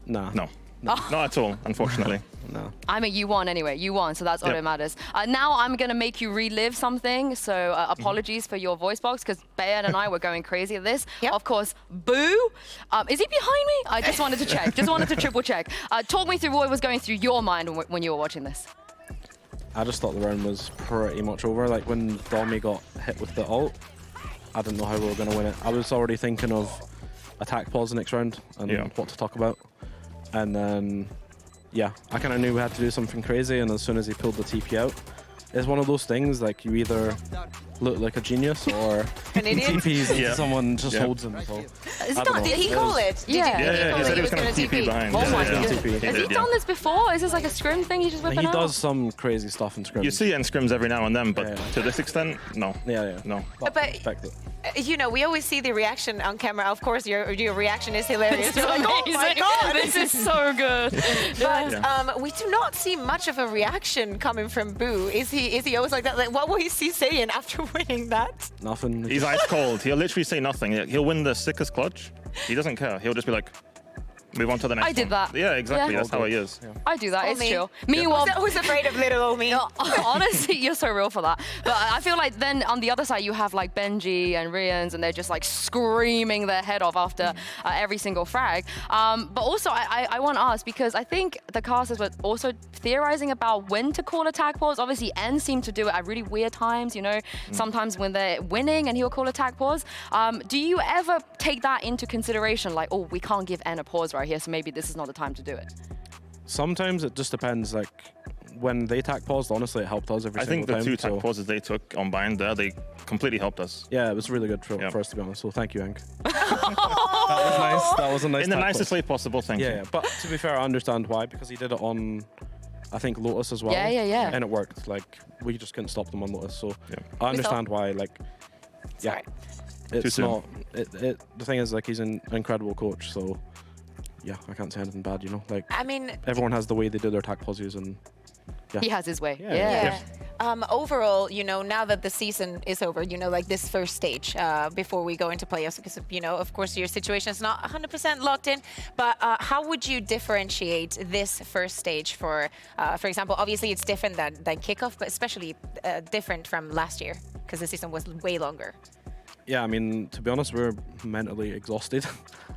Nah. No. Not at all, unfortunately. No. I mean, you won anyway. You won, so that's all Yep. that matters. Now I'm going to make you relive something, so apologies for your voice box, because Bayan and I were going crazy at this. Yep. Of course, Boo. Is he behind me? I just wanted to check. Just wanted to triple check. Talk me through what was going through your mind when you were watching this. I just thought the round was pretty much over. Like when Domi got hit with the ult, I didn't know how we were going to win it. I was already thinking of attack pause next round and Yeah. what to talk about. And then, yeah, I kind of knew we had to do something crazy. And as soon as he pulled the TP out, it's one of those things like you either look like a genius or An idiot? TPs into Yeah. someone just Yeah. holds him. So It's I don't not, know. Did he call it? Did Yeah. you- did Yeah, call he that said he was going to gonna TP behind. Oh yeah, my yeah. goodness. TP. He Has he did, done yeah. this before? Is this like a scrim thing? He just whipping he out? does some crazy stuff in scrims. You see it in scrims every now and then, but Yeah. to this extent, no. Yeah. No. But, But- respect it. You know, we always see the reaction on camera. Of course, your reaction is hilarious. It's You're like, oh my amazing. god, This is so good. But Yeah. we do not see much of a reaction coming from Boo. Is he always like that? Like, what was he saying after winning that? Nothing. He's ice cold. He'll literally say nothing. He'll win the sickest clutch. He doesn't care. He'll just be like, move on to the next I did one. that. Yeah, exactly. Yeah. That's how he is. I do that. It's Me. chill. Meanwhile, Who's afraid of little old me? honestly, you're so real for that. But I feel like then on the other side, you have like Benji and Rians, and they're just like screaming their head off after every single frag. But also, I want to ask, because I think the casters were also theorizing about when to call attack pause. Obviously, N seemed to do it at really weird times, you know, sometimes when they're winning and he'll call attack pause. Do you ever take that into consideration? Like, oh, we can't give N a pause right here, so maybe this is not the time to do it. Sometimes it just depends. Like when they attack paused, honestly, it helped us every I think single the time. two attack pauses they took on Bind there, they completely helped us. Yeah, it was really good for, Yeah. for us, to be honest. So thank you, Hank. That was nice. That was a nice In the tackle. nicest way possible, thank Yeah, you. yeah, but to be fair, I understand why, because he did it on, I think, Lotus as well. Yeah. And it worked. Like, we just couldn't stop them on Lotus. So Yeah. I understand why. Like, yeah, Sorry. it's soon. not. The thing is, like, he's an incredible coach. So yeah, I can't say anything bad. You know, like I mean, everyone has the way they do their attack pauses, and He has his way. Yeah. Yeah. overall, you know, now that the season is over, you know, like this first stage before we go into playoffs, because, you know, of course, your situation is not 100% locked in, but how would you differentiate this first stage for example, obviously it's different than kickoff, but especially different from last year, because the season was way longer. yeah, I mean, to be honest, we're mentally exhausted.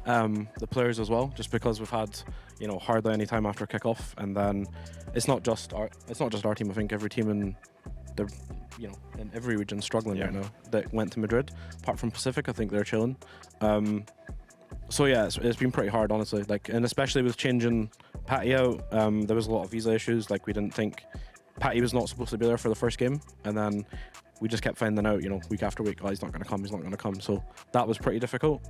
The players as well, just because we've had, you know, hardly any time after kickoff, and then it's not just our team. I think every team in the, you know, in every region struggling right now that went to Madrid. Apart from Pacific, I think they're chilling. So yeah, it's been pretty hard, honestly. Like, and especially with changing Patty out, there was a lot of visa issues. Like, we didn't think Patty was not supposed to be there for the first game, and then we just kept finding out, you know, week after week, oh, he's not going to come, he's not going to come. So that was pretty difficult.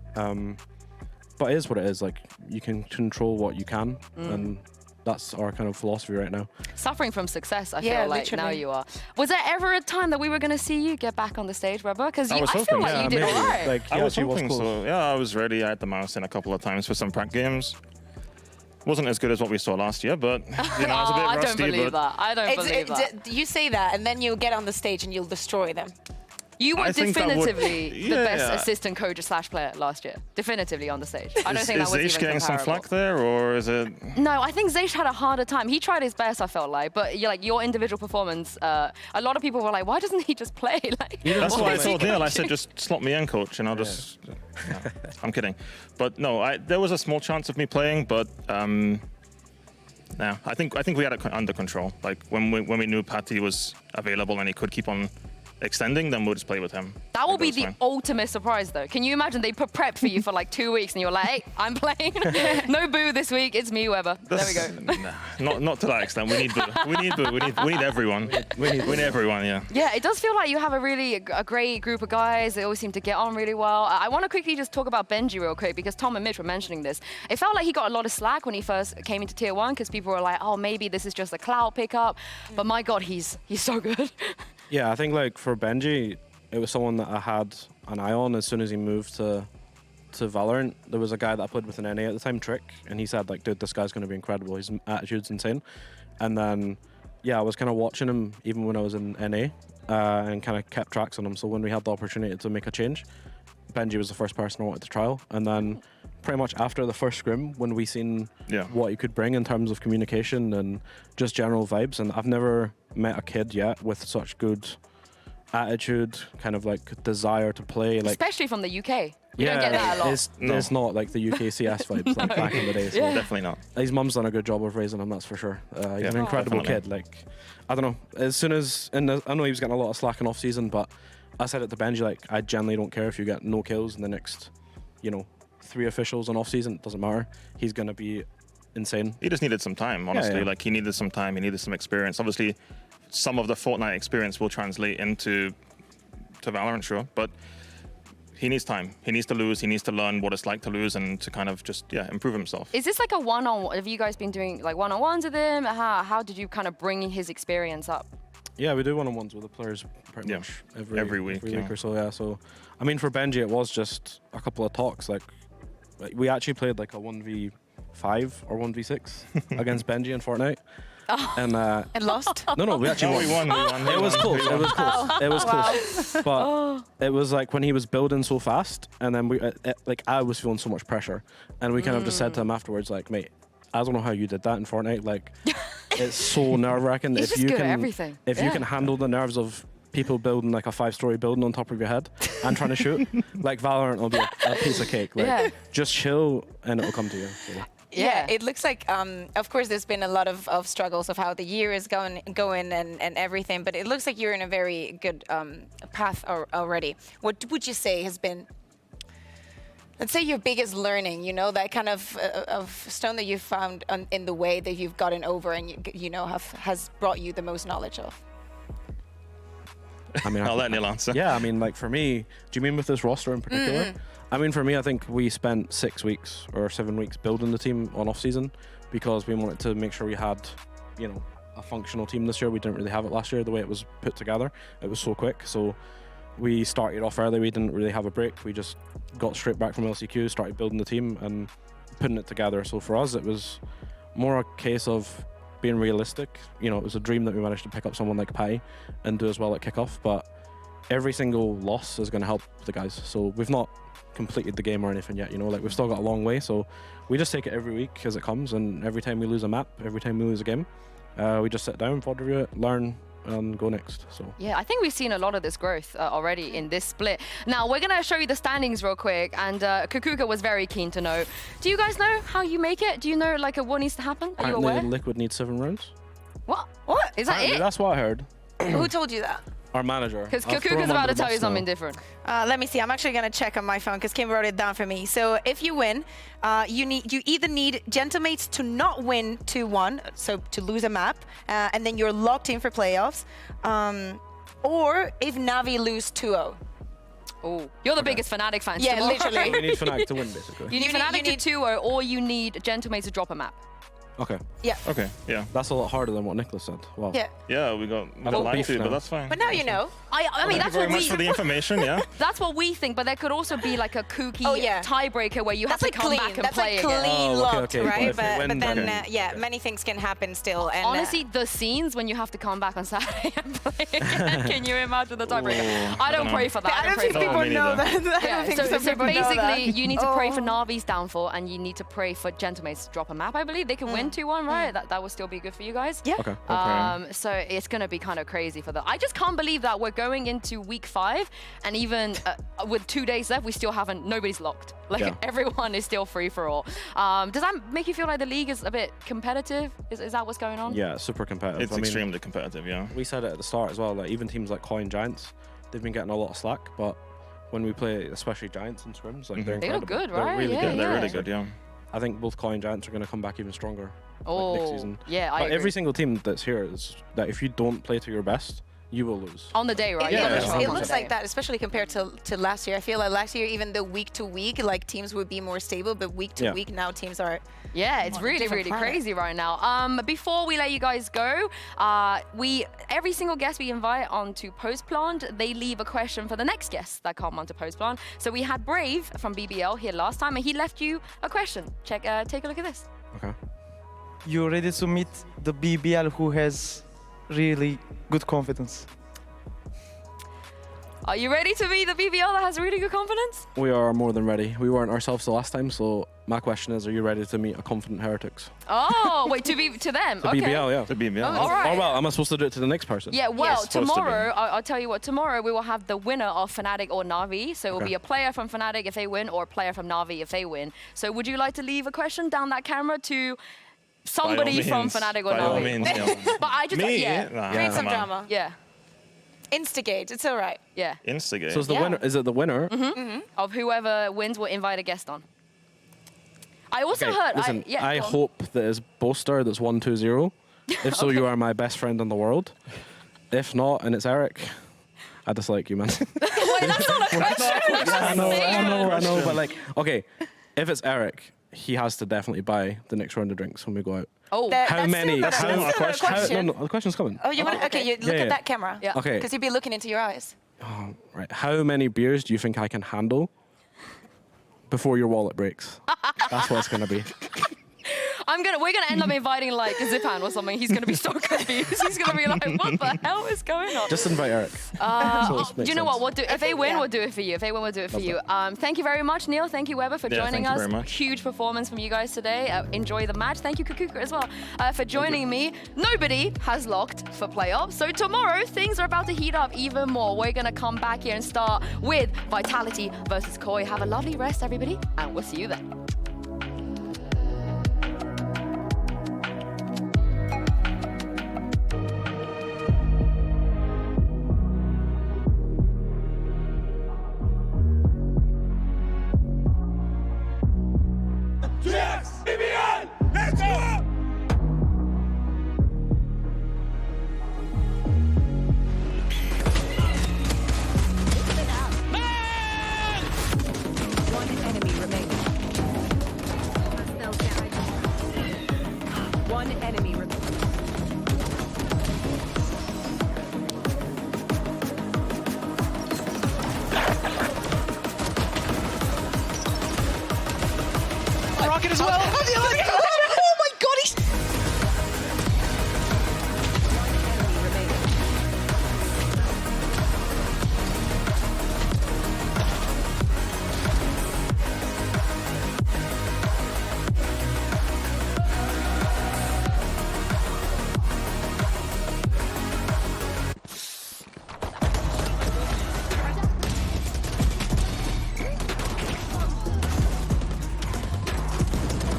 But it is what it is. Like, you can control what you can, and that's our kind of philosophy right now. Suffering from success, I Yeah, feel like literally. now you are. Was there ever a time that we were going to see you get back on the stage, Weber? Because I, was feel hoping, like yeah, you did maybe. all right. Like, I yeah, was she was hoping close. so. Yeah, I was ready. I had the mouse in a couple of times for some prank games. Wasn't as good as what we saw last year, but you know, it's a bit I rusty. don't believe but that. I don't believe that. You say that, and then you get on the stage and you'll destroy them. You were I think that would- definitively the Yeah. best assistant coach / player last year. Definitively on the stage. I don't think that Is was Zeish even getting some comparable. flack there, or is it? No, I think Zeish had a harder time. He tried his best, I felt like, but you're like your individual performance. A lot of people were like, "Why doesn't he just play?" Like, That's why I is he told Neil. I coaching? said, just slot me in, coach, and I'll just. No, I'm kidding, but no, there was a small chance of me playing, but no, I think we had it under control. Like when we knew Patty was available and he could keep on extending, then we'll just play with him. That will be That's the fine. ultimate surprise, though. Can you imagine they prepped for you for like 2 weeks and you were like, "Hey, I'm playing. No boo this week. It's me, Weber." There we go. Not to that extent. We need boo. We need boo. We need everyone. We need everyone. Yeah. Yeah, it does feel like you have a great group of guys. They always seem to get on really well. I want to quickly just talk about Benji real quick because Tom and Mitch were mentioning this. It felt like he got a lot of slack when he first came into Tier 1 because people were like, "Oh, maybe this is just a cloud pickup." But my God, he's so good. Yeah, I think like for Benji, it was someone that I had an eye on as soon as he moved to Valorant. There was a guy that I played with in NA at the time, Trick, and he said like, "Dude, this guy's going to be incredible. His attitude's insane." And then, yeah, I was kind of watching him even when I was in NA and kind of kept tracks on him. So when we had the opportunity to make a change, Benji was the first person I wanted to trial. And then pretty much after the first scrim, when we seen what he could bring in terms of communication and just general vibes, and I've never met a kid yet with such good attitude, kind of like desire to play. Like, especially from the UK. You don't get that a lot. It's not like the UK CS vibes like back in the day. So Definitely not. his mum's done a good job of raising him, that's for sure. He's an incredible definitely. kid. Like, I don't know. As soon as, I know he was getting a lot of slack in off season, but I said it to Benji, like, I genuinely don't care if you get no kills in the next, 3 officials on off season. It doesn't matter. He's gonna be insane. He just needed some time, honestly. yeah. Like he needed some time. He needed some experience. Obviously, some of the Fortnite experience will translate into Valorant, sure, but he needs time. He needs to lose. He needs to learn what it's like to lose and to kind of just improve himself. Is this like a one-on-one? Have you guys been doing like one-on-ones with him? How did you kind of bring his experience up? Yeah, we do one-on-ones with the players pretty much every week yeah. or so. Yeah, so I mean, for Benji, it was just a couple of talks. Like we actually played like a 1v5 or 1v6 against Benji in Fortnite. And lost? No, we actually won. We won. It was close. It was close. It was Wow. close. But it was like when he was building so fast, and then like I was feeling so much pressure, and we kind of just said to him afterwards, like, "Mate, I don't know how you did that in Fortnite. Like, it's so nerve-wracking. He's If just you good at can, everything. if you can handle the nerves of people building like a 5-story building on top of your head and trying to shoot, like Valorant will be a piece of cake. Like, just chill and it'll come to you." So. Yeah, it looks like, of course, there's been a lot of struggles of how the year is going and everything, but it looks like you're in a very good path already. What would you say has been, let's say, your biggest learning, that kind of stone that you've found in the way that you've gotten over and, has brought you the most knowledge of? I mean, I'll let Neil answer. Yeah, I mean, like for me, do you mean with this roster in particular? I mean, for me, I think we spent 6 weeks or 7 weeks building the team on off season because we wanted to make sure we had, a functional team this year. We didn't really have it last year, the way it was put together. It was so quick. So we started off early. We didn't really have a break. We just got straight back from LCQ, started building the team and putting it together. So for us, it was more a case of being realistic. It was a dream that we managed to pick up someone like Pai and do as well at kickoff, but every single loss is going to help the guys. So we've not completed the game or anything yet, like we've still got a long way. So we just take it every week as it comes, and every time we lose a map, every time we lose a game, we just sit down, VOD review it, learn, and go next. So yeah, I think we've seen a lot of this growth already in this split. Now we're gonna show you the standings real quick, and Kaaquka was very keen to know. Do you guys know how you make it? Do you know like what needs to happen? Are you aware? Liquid needs 7 rounds. What is that? Apparently, It? that's what I heard. Who told you that? Our manager. Because I'll throw Kaaquka's him about under to the tell bus you something now. different. Let me see. I'm actually going to check on my phone because Kim wrote it down for me. So if you win, you either need Gentlemates to not win 2-1, so to lose a map, and then you're locked in for playoffs, or if Navi lose 2-0. Oh, you're the biggest Fnatic fan. Yeah, literally. We need Fnatic to win, basically. You need Fnatic to 2-0, or you need Gentlemates to drop a map. Okay. Yeah. Okay, yeah. That's a lot harder than what Nicholas said. Wow. Yeah. Yeah, we got got lied beef to, now. but that's fine. But now you know. I mean, Thank you that's very what much for the we. information, yeah. That's what we think, but there could also be like a kooky Oh, yeah. tiebreaker where you That's have like to come clean. back and That's play like again. clean Oh, okay, locked, okay. right? Well, if they But win, then, then- yeah, many things can happen still. And Honestly, the scenes when you have to come back on Saturday and play again, can you imagine the tiebreaker? I don't know. pray for that. I don't think for that. people Me know neither. that. I Yeah, don't think so some people know basically, that. you need to pray for Oh. Navi's downfall, and you need to pray for Gentleman's to drop a map. I believe they can win 2-1, right? That would still be good for you guys. Yeah. Okay. So it's going to be kind of crazy for them. I just can't believe that we're going into week 5, and even with 2 days left, we still haven't. Nobody's locked. Like Yeah. everyone is still free for all. Does that make you feel like the league is a bit competitive? Is that what's going on? Yeah, super competitive. It's I mean, extremely competitive, yeah. we said it at the start as well. Like even teams like Koi and Giants, they've been getting a lot of slack. But when we play, especially Giants and scrims, like they're They look incredible. good, They're right? really Yeah, good. They're yeah. really good, yeah. I think both Koi and Giants are going to come back even stronger next Oh, season. yeah, I But agree. every single team that's here is that if you don't play to your best, you will lose. On the day, right? It, Yeah, looks, yeah. it looks like that, especially compared to last year. I feel like last year, even though week to week, like teams would be more stable, but week to Yeah. week now teams are. Yeah, it's on a really, different really planet. crazy right now. Before we let you guys go, every single guest we invite onto Post Plant, they leave a question for the next guest that come onto Post Plant. So we had Brave from BBL here last time, and he left you a question. Take a look at this. Okay. You're ready to meet the BBL who has really good confidence. Are you ready to be the BBL that has really good confidence? We are more than ready. We weren't ourselves the last time, so my question is, are you ready to meet a confident heretics? Oh, wait, to them. The okay. BBL, yeah. To be, yeah. All right. Or well, am I supposed to do it to the next person? Yeah, well, supposed to be. tomorrow, I'll tell you what, tomorrow we will have the winner of Fnatic or Na'Vi. So it will Okay. be a player from Fnatic if they win, or a player from Na'Vi if they win. So would you like to leave a question down that camera to somebody from Fnatic or By all Na'Vi? means, yeah. But I just, Me? yeah, Nah, Create some come on. drama. yeah, Instigate. It's all right. yeah. Instigate. So is the Yeah. winner? Is it the winner? Of whoever wins, we'll invite a guest on. I also Okay, heard, listen, yeah, I go on. hope that it's Boaster that's 120. If so, you are my best friend in the world. If not, and it's Eric, I dislike you, man. Wait, that's not a question. I know, Say it. I know, but like, okay, if it's Eric, he has to definitely buy the next round of drinks when we go out. Oh, How many? That's how- still not a how- question. No, the question's coming. Oh, you want? Okay, you look Yeah, at yeah. that camera. Yeah. Okay. Because you'd be looking into your eyes. Right. How many beers do you think I can handle before your wallet breaks? That's what it's gonna be. we're gonna end up inviting like Zipan or something. He's gonna be so confused. He's gonna be like, what the hell is going on? Just invite Eric. So it Do makes you know what? sense. We'll do if they win, yeah. we'll do it for you. If they win, we'll do it for you. Thank you very much, Neil. Thank you, Weber, for Yeah, joining thank you us. very much. Huge performance from you guys today. Enjoy the match. Thank you, Kaaquka, as well, for joining me. Nobody has locked for playoffs, so tomorrow things are about to heat up even more. We're gonna come back here and start with Vitality versus Koi. Have a lovely rest, everybody, and we'll see you then. Let's go! One enemy remaining. One enemy remaining. Rocket as well. Oh my God! He's Enemy remaining.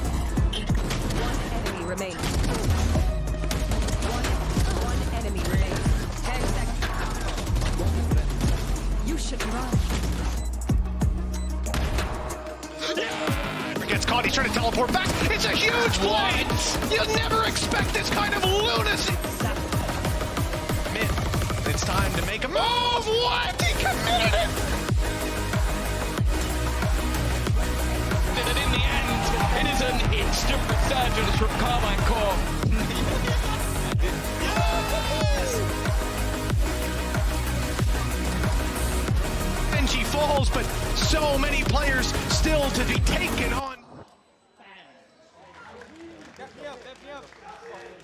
One enemy remaining. One enemy remaining. 10 seconds. You should run. Gets caught. He's trying to teleport back. It's a huge play. You'll never expect this kind of lunacy. Mid. It's time to make a move. What? He committed it. Did it in the end. It is an instant resurgence from Carmine Core. Benji falls, but so many players still to be taken on.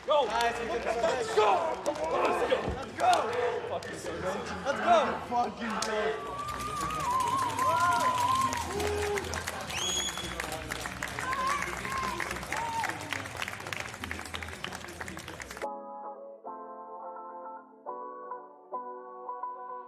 Go! Let's go! Let's go! Let's go! Let's go! Fucking go!